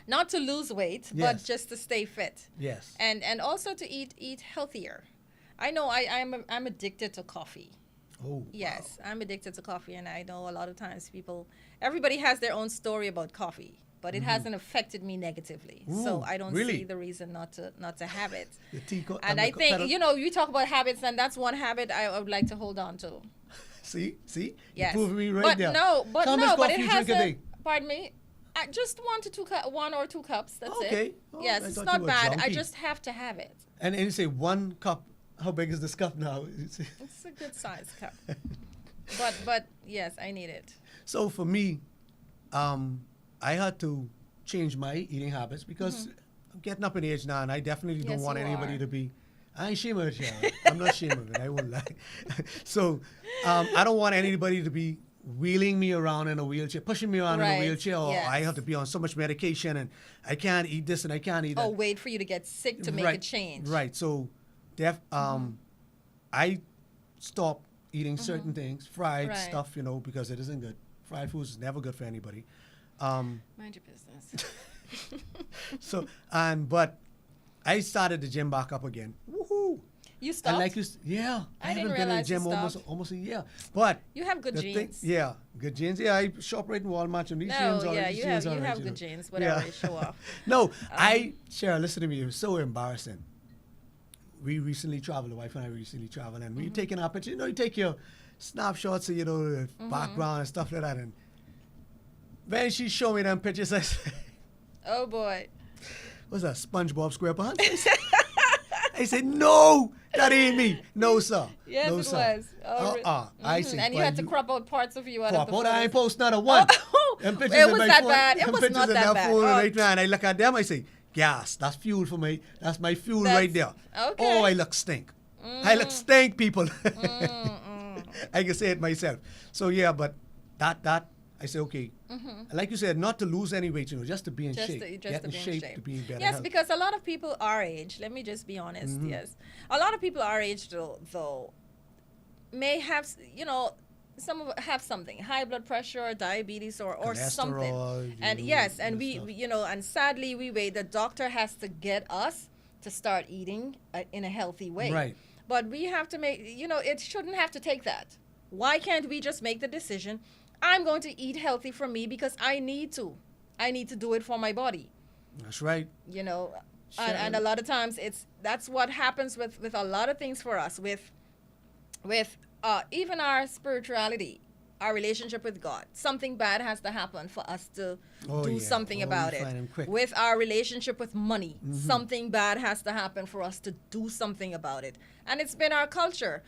Not to lose weight, but Yes. just to stay fit, Yes. and also to eat healthier. I know I'm addicted to coffee. Oh, Yes, I'm addicted to coffee, and I know a lot of times everybody has their own story about coffee, but it hasn't affected me negatively. So Ooh, I don't really? see the reason not to have it. The tea co- And the I co- think, pedal- you know, you talk about habits, and that's one habit I would like to hold on to. See? Yes. You're proving me right but there. no, but So how no, much but coffee it you has drink a day? pardon me. Just 1 or 2 cups. That's Okay. it. Oh, Yes, I it's thought not you were bad. I junkie. just have to have it. And you say 1 cup. How big is this cup now? It's a good size cup. But yes, I need it. So for me, I had to change my eating habits because I'm getting up in age now, and I definitely don't Yes, want you anybody are. to be. I ain't ashamed of it, Sharon. I'm not ashamed of it. I won't lie. So I don't want anybody to be wheeling me around in a wheelchair, pushing me around in a Right, wheelchair, or yes. I have to be on so much medication and I can't eat this and I can't eat that. Oh, wait for you to get sick to make a change. Right. So, I stopped eating certain things, fried Right. stuff, you know, because it isn't good. Fried food is never good for anybody. Mind your business. But I started the gym back up again. Woohoo! You And stopped? like I I haven't didn't been in the realize you gym stopped. almost a year. But You have good the thing- genes. yeah, good genes. Yeah, I shop right in Walmart and these genes No, are yeah, these you genes have are right, good know. genes, whatever you show off. No, Cheryl, listen to me. It was so embarrassing. We recently traveled, the wife and I recently traveled, and we taking our pictures. You know, you take your snapshots of, you know, the background and stuff like that. And when she showed me them pictures, I said, Oh boy. what's that, SpongeBob SquarePants? I said, no, that ain't me. No, sir. Yes, no, it sir. was. I see. And you but had to crop out parts of you out Pop of the out, I ain't photos. post not a one. Oh, Them it pictures in was my that phone, bad. It them was pictures not in that that bad. phone Oh. right now, and I look at them, I say, gas, that's fuel for me. That's my fuel right there. That's- okay. Oh, I look stink. I look stink, people. I can say it myself. So yeah, but that I say, okay. Like you said, not to lose any weight, you know, just to be in shape. Get in shape to be in better Yes, health. because a lot of people our age, let me just be honest, yes. A lot of people our age, though may have, you know, some of have something, high blood pressure or diabetes or Cholesterol, something. And you know, yes, and all we, that stuff. you know, and sadly we wait. The doctor has to get us to start eating in a healthy way. Right. But we have to make, you know, it shouldn't have to take that. Why can't we just make the decision, I'm going to eat healthy for me because I need to. I need to do it for my body, That's right. you know. Sure. And a lot of times that's what happens with a lot of things for us, with even our spirituality, our relationship with God. Something bad has to happen for us to Oh, do yeah. something Oh, about you it. find 'em quick. With our relationship with money, something bad has to happen for us to do something about it. And it's been our culture.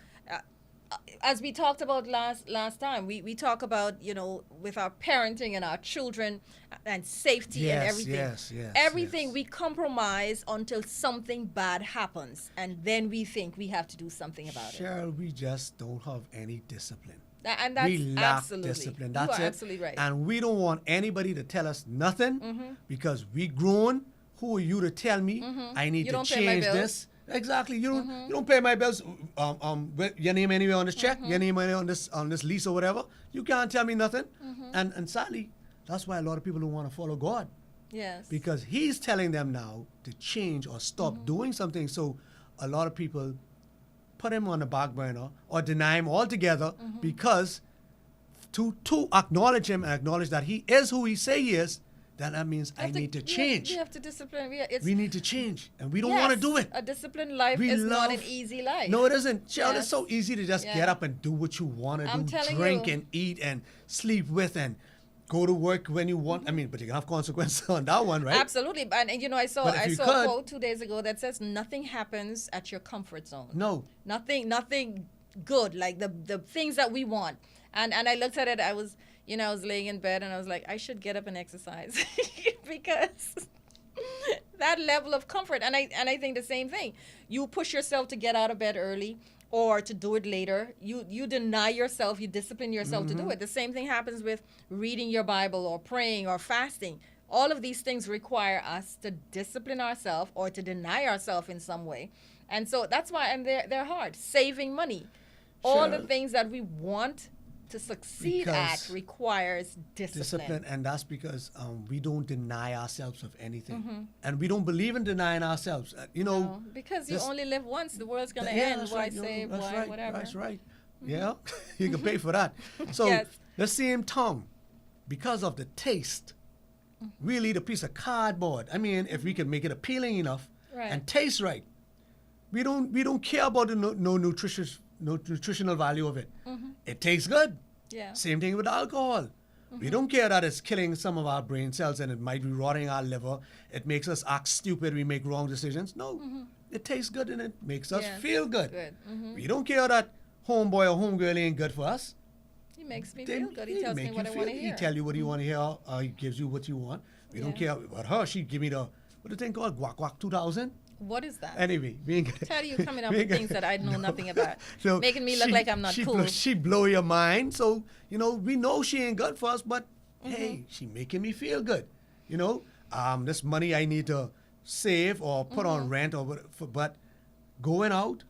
As we talked about last time, we talk about, you know, with our parenting and our children and safety and Yes, everything. yes, Everything yes. we compromise until something bad happens, and then we think we have to do something about it. Cheryl, we just don't have any discipline. And that's we lack absolutely discipline. you That's are it. absolutely right. And we don't want anybody to tell us nothing because we grown. Who are you to tell me I need You to don't pay my change bills. this? Exactly. You don't pay my bills. Your name anywhere on this check. Your name anywhere on this lease or whatever. You can't tell me nothing. And sadly, that's why a lot of people don't want to follow God Yes. because He's telling them now to change or stop doing something. So a lot of people put him on the back burner or deny him altogether because to acknowledge him and acknowledge that he is who he say he is, then that means I need to change. We have to discipline. We need to change, and we don't want to do it. A disciplined life We is not an love- easy life. No, it isn't. Child, Yes. it's so easy to just Yeah. get up and do what you want to I'm do, telling drink you. and eat and sleep with and go to work when you want. I mean, but you can have consequences on that one, right? Absolutely, and you know, I saw But if you a could- quote 2 days ago that says nothing happens at your comfort zone. No. Nothing good, like the things that we want. And I looked at it. I was laying in bed and I was like, I should get up and exercise because that level of comfort. And I think the same thing. You push yourself to get out of bed early or to do it later. You deny yourself. You discipline yourself to do it. The same thing happens with reading your Bible or praying or fasting. All of these things require us to discipline ourselves or to deny ourselves in some way. And so that's why, and they're hard. Saving money. All the Sure. things that we want to succeed at Because requires discipline. And that's because we don't deny ourselves of anything, and we don't believe in denying ourselves. No, because you this- only live once. The world's gonna Yeah, end. that's Why right, yo, save? that's Why right, whatever? That's right. Yeah, you can pay for that. So Yes. the same tongue, because of the taste, really the piece of cardboard. I mean, if we can make it appealing enough Right. and taste right, we don't care about the no nutritional value of it. It tastes good. Yeah. Same thing with alcohol. We don't care that it's killing some of our brain cells and it might be rotting our liver. It makes us act stupid. We make wrong decisions. No, it tastes good and it makes us Yes, feel good. good. We don't care that homeboy or homegirl ain't good for us. He makes me They- feel good. He they tells make me you what I feel want to good. hear. He tell you what you want to hear. He gives you what you want. We don't Yeah. care about her. She give me the what the thing called Guac Guac 2000. What is that? Anyway, we ain't gonna- Tell you coming up we with ain't gonna- things that I know nothing about. So Making me look like I'm not cool. She blow your mind. So, we know she ain't good for us, but Mm-hmm. hey, she making me feel good. This money I need to save or put on Mm-hmm. rent but going out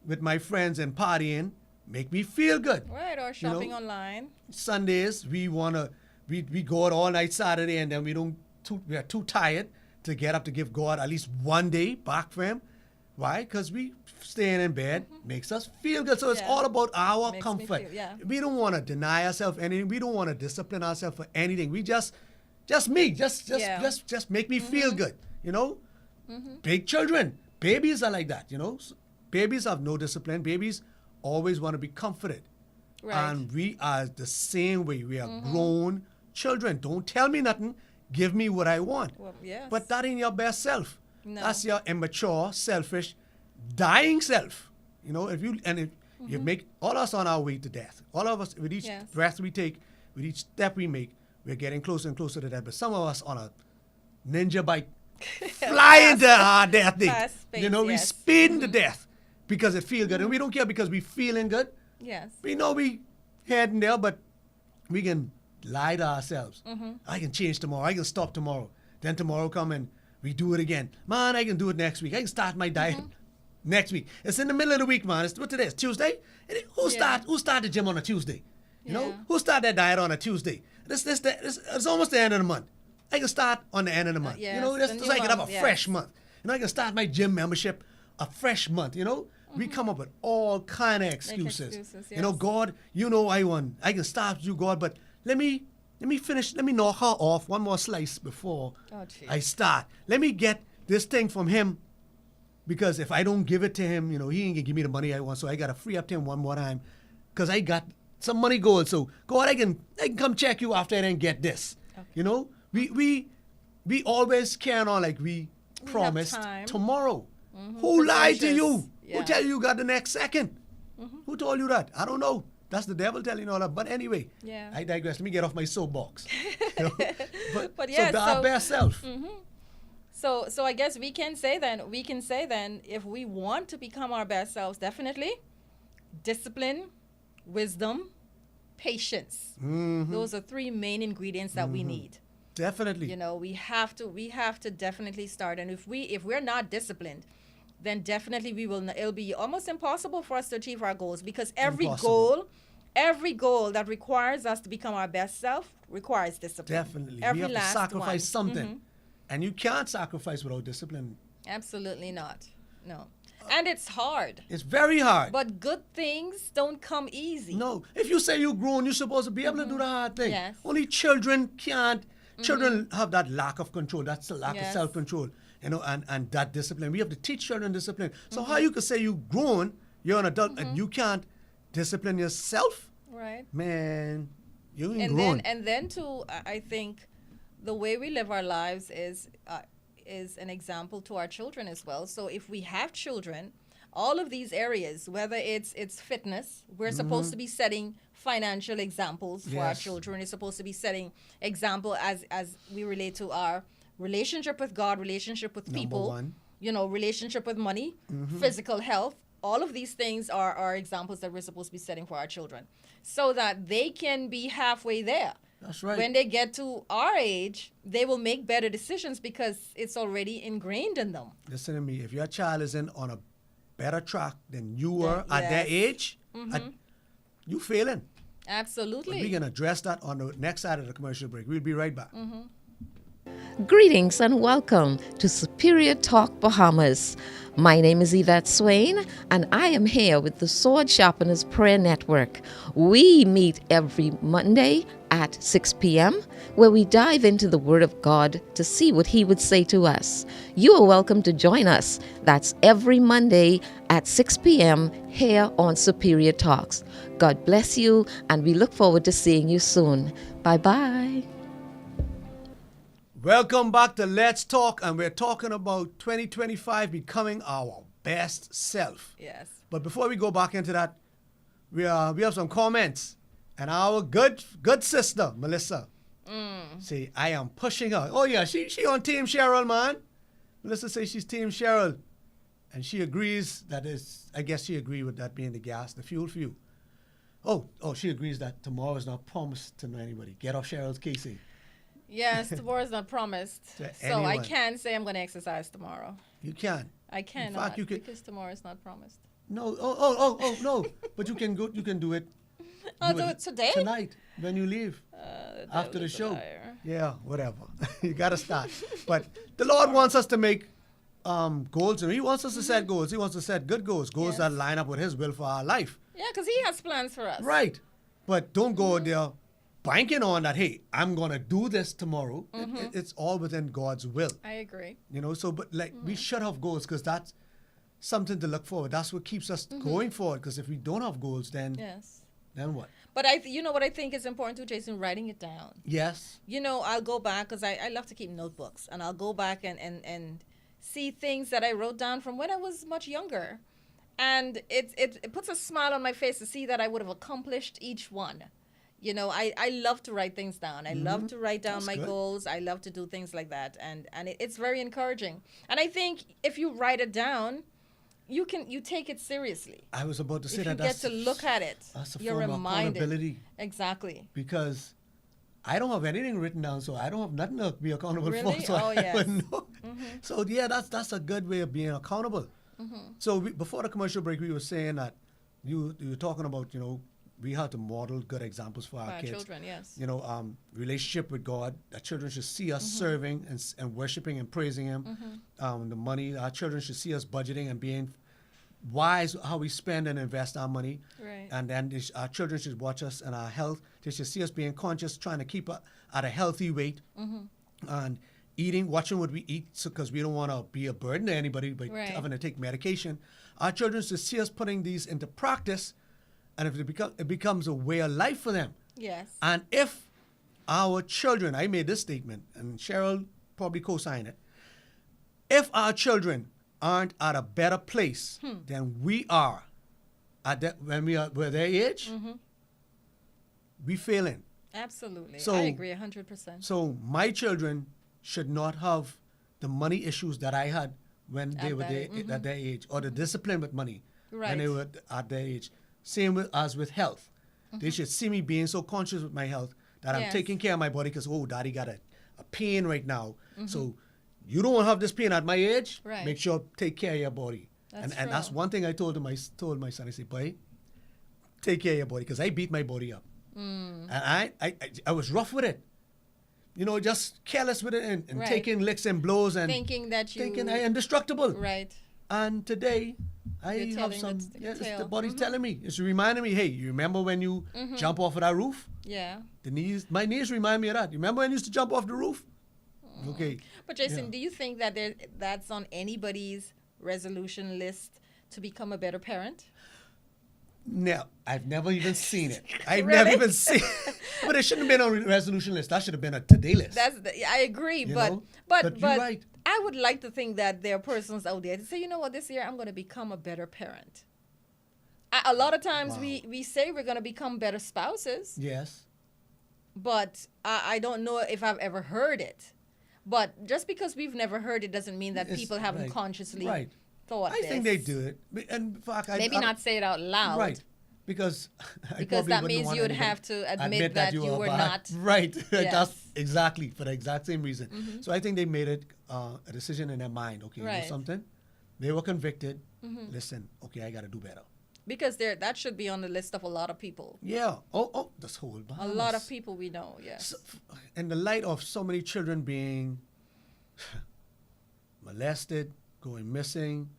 with my friends and partying make me feel good. Right, or shopping online. Sundays we go out all night Saturday and then we are too tired to get up to give God at least one day back for him. Why? Because we staying in bed makes us feel good. So it's Yeah. all about our Makes me comfort. feel- yeah. We don't want to deny ourselves anything. We don't want to discipline ourselves for anything. We just make me feel good. Big children, babies are like that. Babies have no discipline. Babies always want to be comforted. Right. And we are the same way. We are grown children. Don't tell me nothing. Give me what I want. Well, yes. But that ain't your best self. No. That's your immature, selfish, dying self. If you make all us on our way to death. All of us with each Yes. breath we take, with each step we make, we're getting closer and closer to death. But some of us on a ninja bike flying to our death date. Fast pace, We yes. speeding to death because it feel good. And we don't care because we feeling good. Yes. We know we heading there, but we can lie to ourselves. I can change tomorrow. I can stop tomorrow. Then tomorrow come and we do it again. Man, I can do it next week. I can start my diet next week. It's in the middle of the week, man. What today is? Tuesday? Who start the gym on a Tuesday? Yeah. Who start that diet on a Tuesday? It's almost the end of the month. I can start on the end of the month. yes, Just the so I new can have a month, yes. fresh month. I can start my gym membership a fresh month. We come up with all kind of excuses. excuses, God, I can start with you, God, but let me finish. Let me knock her off one more slice before Oh, gee. I start. Let me get this thing from him, because if I don't give it to him, he ain't gonna give me the money I want. So I gotta free up to him one more time, because I got some money goal. So God, I can come check you after I didn't get this. We always carry on like we have promised time. tomorrow. Who lied to you? Pretentious. Who Yeah. tell you got the next second? Who told you that? I don't know. That's the devil telling you all that. But anyway, Yeah. I digress. Let me get off my soapbox. But yeah, our so- best self. So I guess we can say then if we want to become our best selves, definitely discipline, wisdom, patience. Those are three main ingredients that we need. Definitely. We have to definitely start. And if we're not disciplined, then definitely it'll be almost impossible for us to achieve our goals, because every Impossible. goal that requires us to become our best self requires discipline. Definitely. Every we have to last sacrifice one. something. And you can't sacrifice without discipline. Absolutely not. No. And it's hard. It's very hard. But good things don't come easy. No, if you say you're grown, you're supposed to be able to do the hard thing. Yes. Only children can't. Children have that lack of control. That's the lack of Yes. self-control, and that discipline. We have to teach children discipline. So how you could say you grown, you're an adult, and you can't discipline yourself? Right. Man, you ain't And grown. then too, I think the way we live our lives is an example to our children as well. So if we have children, all of these areas, whether it's fitness, we're supposed to be setting financial examples for our Yes. children. We're supposed to be setting example as we relate to our relationship with God, relationship with Number people, one. relationship with money, physical health. All of these things are examples that we're supposed to be setting for our children so that they can be halfway there. That's right. When they get to our age, they will make better decisions because it's already ingrained in them. Listen to me. If your child is on a better track than you were at their Yes. age, you failing. But Absolutely. we can address that on the next side of the commercial break. We'll be right back. Greetings and welcome to Superior Talk Bahamas. My name is Yvette Swain, and I am here with the Sword Sharpeners Prayer Network. We meet every Monday at 6 p.m., where we dive into the Word of God to see what He would say to us. You are welcome to join us. That's every Monday at 6 p.m. here on Superior Talks. God bless you, and we look forward to seeing you soon. Bye-bye. Welcome back to Let's Talk, and we're talking about 2025 becoming our best self. Yes. But before we go back into that, we have some comments, and our good sister Melissa say, "I am pushing her." Oh yeah, she on Team Cheryl, man. Melissa says she's Team Cheryl, and she agrees that is. I guess she agreed with that being the fuel for you. Oh, she agrees that tomorrow is not promised to anybody. Get off Cheryl's Casey. Yes, tomorrow's not promised. To So I anyone. can say I'm going to exercise tomorrow. You can. I cannot fact, you can- because tomorrow's not promised. No. Oh no. But you can go. You can do it. I'll do it today? Tonight when you leave. After the devil's a show. liar. Yeah, whatever. You got to start. But the Lord wants us to make goals, and He wants us to set goals. He wants to set good goals, goals Yes. that line up with His will for our life. Yeah, because He has plans for us. Right. But don't go there banking on that, hey, I'm going to do this tomorrow. It's all within God's will. I agree. So, but like, we should have goals because that's something to look forward. That's what keeps us going forward. Because if we don't have goals, then Yes. what? But you know what I think is important too, Jason? Writing it down. Yes. I'll go back because I love to keep notebooks, and I'll go back and see things that I wrote down from when I was much younger. And it puts a smile on my face to see that I would have accomplished each one. I love to write things down. I love to write down That's my good. goals. I love to do things like that. And it's very encouraging. And I think if you write it down, you take it seriously. I was about to say If you that. get to look at it, that's a you're form of reminded. accountability. Exactly. Because I don't have anything written down, so I don't have nothing to be accountable Really? for. So Oh, I yes. wouldn't know. So yeah, that's a good way of being accountable. So before the commercial break, we were saying that you were talking about we have to model good examples for For our our kids. children, yes. Relationship with God. That children should see us serving and worshiping and praising Him. The money, our children should see us budgeting and being wise how we spend and invest our money. Right. And then our children should watch us and our health. They should see us being conscious, trying to keep at a healthy weight, and eating, watching what we eat, because we don't want to be a burden to anybody by Right. having to take medication. Our children should see us putting these into practice, and if it becomes a way of life for them. Yes. And if our children, I made this statement, and Cheryl probably co-signed it, if our children aren't at a better place than we are when we're their age, we failing. Absolutely. So- I agree 100%. So my children should not have the money issues that I had when they At were that at their age, or the discipline with money when they Right. were at their age. Same as with health. They should see me being so conscious with my health that I'm Yes. taking care of my body because, daddy got a pain right now. So you don't have this pain at my age. Right. Make sure take care of your body. That's and that's true. one thing I told my son. I said, boy, take care of your body because I beat my body up. And I was rough with it. Just careless with it and Right. taking licks and blows and Thinking that you... thinking I indestructible. Right. And today, I You're have telling some. the Yeah, it's the tale. body's telling me. It's reminding me. Hey, you remember when you jump off of that roof? Yeah. The knees, my knees remind me of that. You remember when you used to jump off the roof? Okay. But Jason, Yeah. do you think that that's on anybody's resolution list to become a better parent? No, I've never even seen it. I've Really? never even seen it. But it shouldn't have been on a resolution list. That should have been a today list. I agree, You but know? but But you're right. I would like to think that there are persons out there to say, you know what, this year I'm going to become a better parent. A lot of times Wow. we say we're going to become better spouses, Yes. but I don't know if I've ever heard it. But just because we've never heard it doesn't mean that It's- people haven't right. consciously Right. thought I think they this. do it. And in fact, Maybe not say it out loud. Right. Because I Because probably that wouldn't means want you would anyone have to admit that you a were bad- not. Right. That's Yes. Mm-hmm. exactly for the exact same reason. So I think they made it a decision in their mind. Okay, you know Right. Mm-hmm. something? They were convicted. Listen, okay, I got to do better. Because that should be on the list of a lot of people. Yeah. Oh, this whole A lot of people we know, yes. So, in the light of so many children being molested, going missing,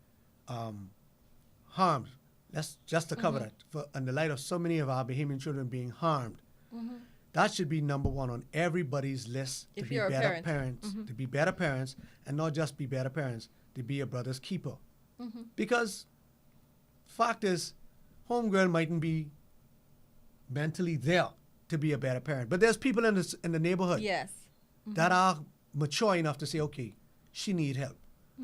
harmed. That's just to Mm-hmm. cover that. In the light of so many of our Bahamian children being harmed, that should be number one on everybody's list If to be you're a better parent. parents, to be better parents, and not just be better parents, to be a brother's keeper. Because fact is, homegirl mightn't be mentally there to be a better parent, but there's people in the neighborhood Yes. that are mature enough to say, okay, she need help,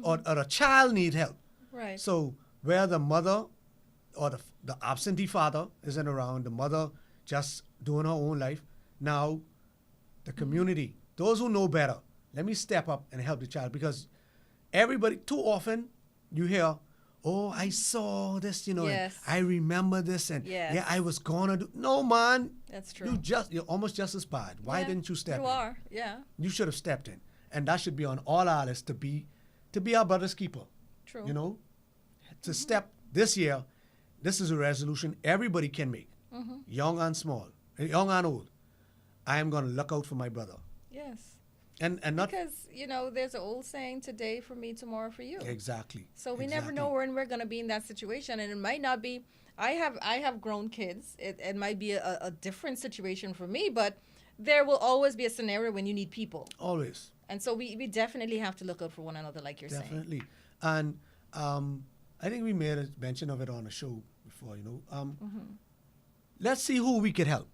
or a child need help. Right. So where the mother or the absentee father isn't around, the mother just doing her own life, now the community, those who know better, let me step up and help the child, because everybody, too often you hear, oh, I saw this, and Yes. I remember this, and Yes. yeah, I was gonna do. No, man, That's true. you're almost just as bad. Why Yeah, didn't you step in? You are, yeah. You should have stepped in, and that should be on all our lists to be our brother's keeper. True. You know, to step this year. This is a resolution everybody can make, young and small, young and old. I am going to look out for my brother, Yes. and not Because, there's an old saying, today for me, tomorrow for you. exactly. So we never exactly. know when we're going to be in that situation. And it might not be, I have grown kids. It might be a different situation for me, but there will always be a scenario when you need people. Always, And so we definitely have to look out for one another, like you're saying. definitely, and I think we made a mention of it on the show before. Let's see who we could help.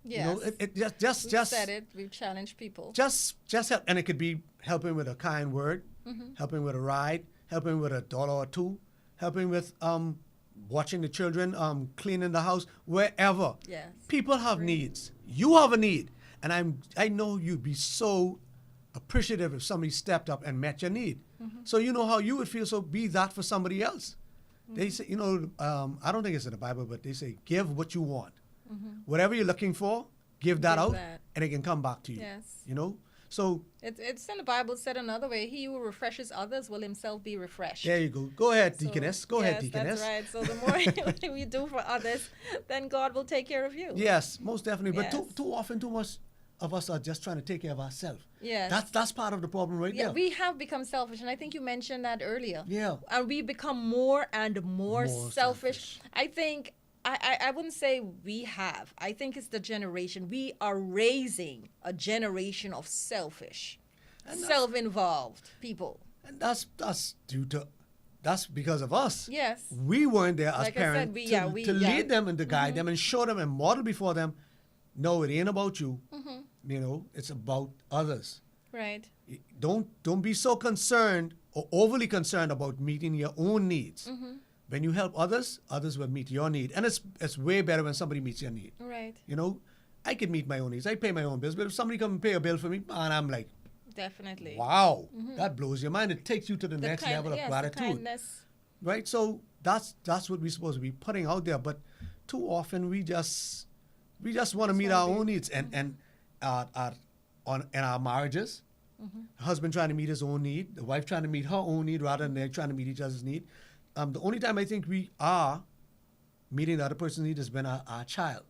Yes. You know, it just We've said it. We've challenged people. just help, and it could be helping with a kind word, helping with a ride, helping with $1 or $2, helping with watching the children, cleaning the house, wherever. Yes. People have needs. You have a need, and I know you'd be so appreciative if somebody stepped up and met your need. So you know how you would feel. So be that for somebody else. They say, I don't think it's in the Bible, but they say, give what you want. Whatever you're looking for, give that Give out, that. and it can come back to you. Yes. So It's in the Bible said another way. He who refreshes others will himself be refreshed. there you go. Go ahead, So, deaconess. Go ahead, yes, deaconess. That's right. So the more we do for others, then God will take care of you. Yes, most definitely. But Yes. too often, too much of us are just trying to take care of ourselves. Yes. That's part of the problem right Yeah, there. we have become selfish, and I think you mentioned that earlier. Yeah. And we become more and more, More selfish. I think I wouldn't say we have. I think it's the generation. We are raising a generation of selfish, self-involved people. And that's because of us. Yes. We weren't there as Like I parents said, to lead them and to guide them and show them and model before them. No, it ain't about you. It's about others. Right. Don't be so concerned or overly concerned about meeting your own needs. When you help others, others will meet your need, and it's way better when somebody meets your need. Right. I can meet my own needs. I pay my own bills, but if somebody come and pay a bill for me, and I'm like, Definitely. wow, that blows your mind. It takes you to the next level of yes, gratitude, the kindness. right? So that's what we're supposed to be putting out there. But too often we just want to meet our own needs, and in our marriages, the husband trying to meet his own need, the wife trying to meet her own need, rather than they're trying to meet each other's need. The only time I think we are meeting the other person's need is when our child,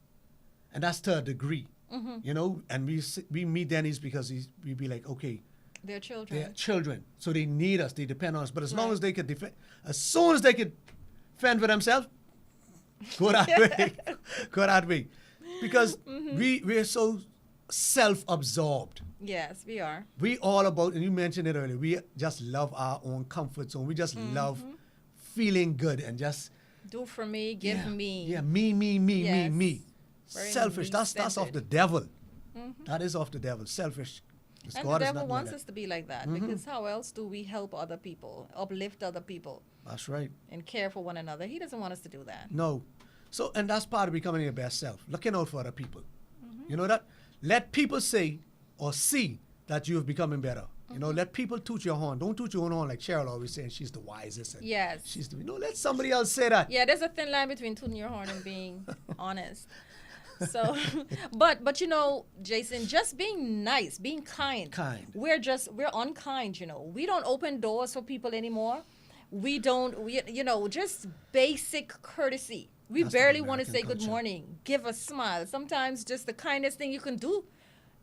and that's to a degree, and we meet their needs because we be like, okay, Their children. They're children, so they need us. They depend on us. But as long as they could defend, as soon as they could fend for themselves, go that way, go that way, because we're so self-absorbed. Yes, we are. We all about, and you mentioned it earlier. We just love our own comfort zone. We just love feeling good and just Do for me, give me. Yeah, me, Yes. me. Very Selfish. That's off me-centered. the devil. That is off the devil. Selfish. 'Cause And God the is devil not wants like us to be like that because how else do we help other people, uplift other people, that. That's right. and care for one another? He doesn't want us to do that. No. So, and that's part of becoming your best self. Looking out for other people. You know that? Let people say or see that you have becoming better. You know, let people toot your horn. Don't toot your own horn like Cheryl always saying she's the wisest. And Yes. She's the, let somebody else say that. Yeah, there's a thin line between tooting your horn and being honest. So, but you know, Jason, just being nice, being kind. Kind. We're unkind. You know, we don't open doors for people anymore. We just basic courtesy. We That's the barely want to American say good culture. morning, give a smile. Sometimes just the kindest thing you can do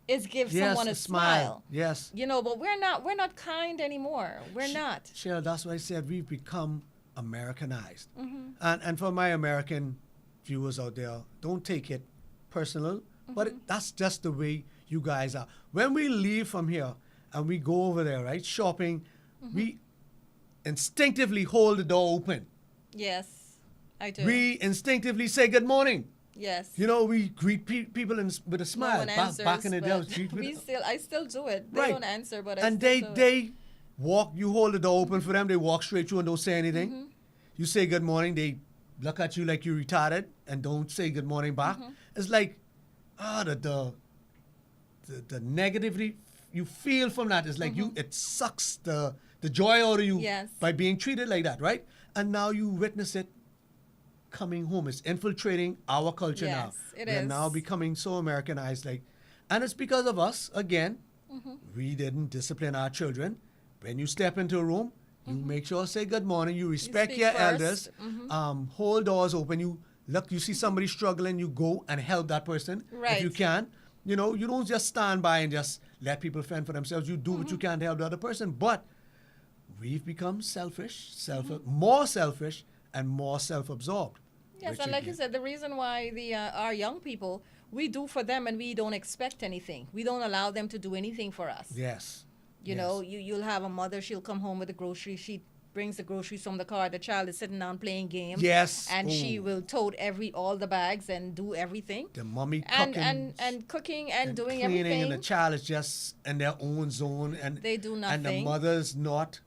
is give Yes, someone a smile. Yes. You know, but we're not kind anymore. We're not. Cheryl, that's why I said we've become Americanized. Mm-hmm. And for my American viewers out there, don't take it personal, but that's just the way you guys are. When we leave from here and we go over there, right, shopping, we instinctively hold the door open. Yes, I do. We instinctively say good morning. Yes. You know, we greet people with a No smile. one answers, Back in the day, but I still do it. They Right. don't answer, but I and still they do it. they walk. You hold the door open for them. They walk straight through and don't say anything. Mm-hmm. You say good morning. They look at you like you're retarded and don't say good morning back. Mm-hmm. It's like the negativity you feel from that is like it sucks the joy out of you Mm-hmm. Yes. by being treated like that, right? And now you witness it coming home. It's infiltrating our culture now. Yes, it We're is. now becoming so Americanized, and it's because of us again. Mm-hmm. We didn't discipline our children. When you step into a room, you make sure say good morning. You respect speak your first. Mm-hmm. elders. Hold doors open. You look. You see somebody struggling. You go and help that person if you Right. can. You know, you don't just stand by and just let people fend for themselves. You do what you can to help the other person. But we've become selfish, more selfish, and more self-absorbed. Yes, which and like you again- said, the reason why our young people, we do for them and we don't expect anything. We don't allow them to do anything for us. Yes. You know, you'll have a mother, she'll come home with the groceries. She brings the groceries from the car. The child is sitting down playing games. Yes. And she Oh. will tote all the bags and do everything. The mommy And cooking. and cooking and doing cleaning, everything. and the child is just in their own zone, and They do And the nothing. mother's not.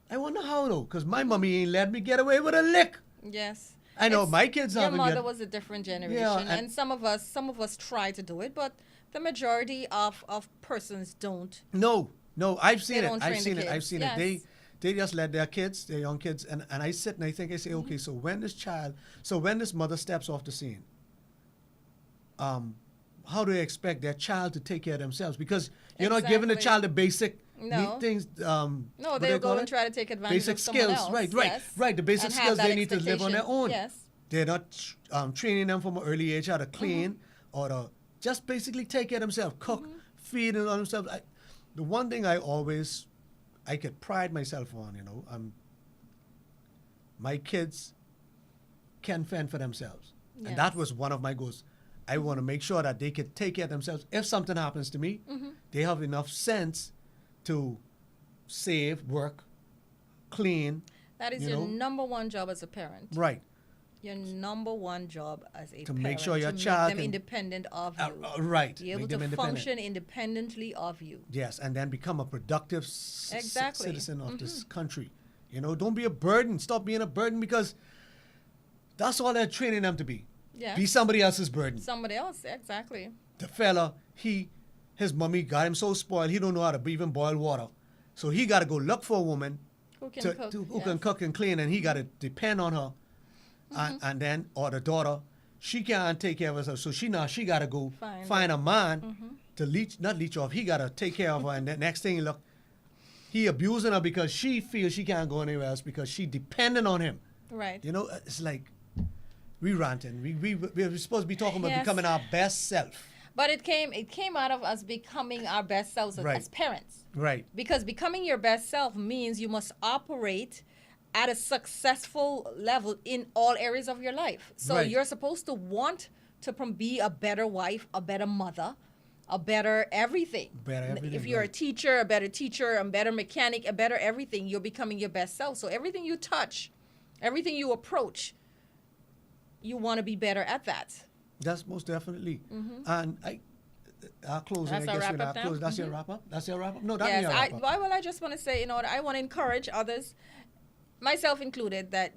I wonder how though, because my mommy ain't let me get away with a lick. Yes. I know It's- my kids Your haven't mother yet. was a different generation, and- and some of us try to do it, but the majority of persons don't. No, I've seen They it. don't I've train seen the it. I've kids. seen Yes. it. They just let their kids, their young kids, and I sit and I think I say, Mm-hmm. okay, so when this mother steps off the scene, how do they expect their child to take care of themselves? Because you're not giving the Exactly. child the basic No. things. No, what do they'll they call go and it? try to take advantage Basic of someone skills, else. right. Yes. The basic And have skills they that need to live on their expectation. own. Yes. They're not training them from an early age how to clean or to just basically take care of themselves, cook, feed on themselves. The one thing I could pride myself on, my kids can fend for themselves. And that Yes. was one of my goals. I want to make sure that they could take care of themselves. If something happens to me, they have enough sense to save, work, clean. That is You your know? number one job as a parent. Right. Your number one job as a To parent. make sure your to child make them can- independent of you. Right. Be able Make to them independent. function independently of you. Yes, and then become a productive Exactly. citizen of this country. Don't be a burden. Stop being a burden because that's all they're training them to be. Yeah. Be somebody else's burden. Somebody else, exactly. The fella, his mommy got him so spoiled, he don't know how to even boil water. So he got to go look for a woman Who can cook? who can yes. cook and clean, and he got to depend on her. And then, or the daughter, she can't take care of herself. So she got to go find a man to not leech off. He got to take care of her. And the next thing, look, he abusing her because she feels she can't go anywhere else because she dependent on him. Right. It's like we ranting. We're supposed to be talking about Yes. becoming our best self. But it came out of us becoming our best selves Right. as parents. Right. Because becoming your best self means you must operate at a successful level in all areas of your life. So Right. you're supposed to want to be a better wife, a better mother, a better everything. Better everything, If you're right. a teacher, a better mechanic, a better everything, you're becoming your best self. So everything you touch, everything you approach, you want to be better at that. That's most definitely. And our closing, That's I our guess, wrap-up now? that's your wrap up. That's your wrap up. No, that's Yes, your wrap up. I just want to say, I want to encourage others, myself included, that,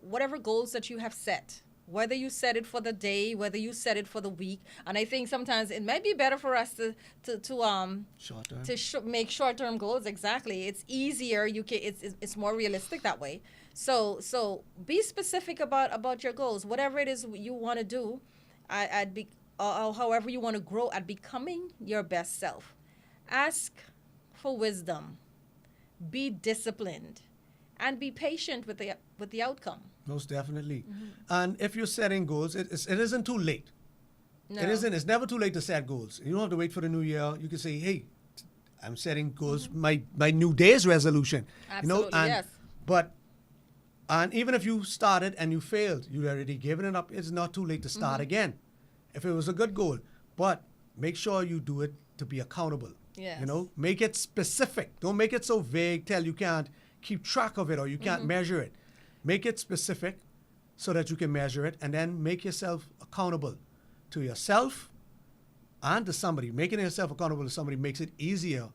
whatever goals that you have set, whether you set it for the day, whether you set it for the week, and I think sometimes it might be better for us to Short term. make short-term goals. Exactly, it's easier. It's more realistic that way. So be specific about your goals, whatever it is you want to do. Or however you want to grow at becoming your best self. Ask for wisdom, be disciplined, and be patient with the outcome. Most definitely. And if you're setting goals, it isn't too late. No. It isn't. It's never too late to set goals. You don't have to wait for the new year. You can say, "Hey, I'm setting goals. My New Year's resolution." Absolutely, and, yes. And even if you started and you failed, you already given it up. It's not too late to start again. If it was a good goal, but make sure you do it to be accountable. Yes. Make it specific. Don't make it so vague till you can't keep track of it or you can't measure it. Make it specific so that you can measure it, and then make yourself accountable to yourself and to somebody. Making yourself accountable to somebody makes it easier,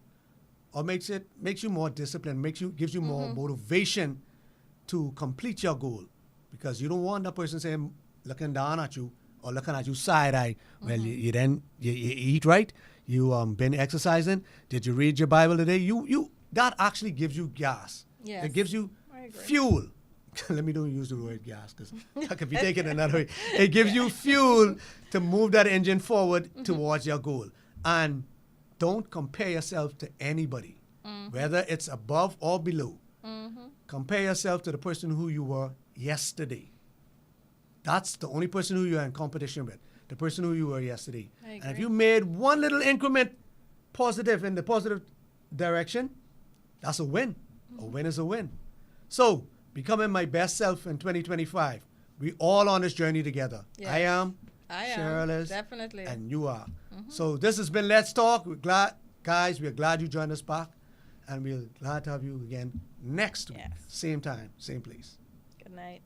or makes you more disciplined, gives you more motivation to complete your goal, because you don't want that person saying, looking down at you or looking at you side eye. Well, you eat right, you been exercising, did you read your Bible today? You that actually gives you gas. Yes. It gives you I agree. fuel. Let me don't use the word gas because I could be taken another way. It gives you fuel to move that engine forward towards your goal. And don't compare yourself to anybody, whether it's above or below. Compare yourself to the person who you were yesterday. That's the only person who you're in competition with, the person who you were yesterday. I And if agree. you made one little increment positive in the positive direction, that's a win. A win is a win. So, becoming my best self in 2025. We all on this journey together. Yes. I am. I am, Cheryl is. definitely. And you are. So this has been Let's Talk. We're glad you joined us back. And we're glad to have you again next week. Yes. Same time, same place. Good night.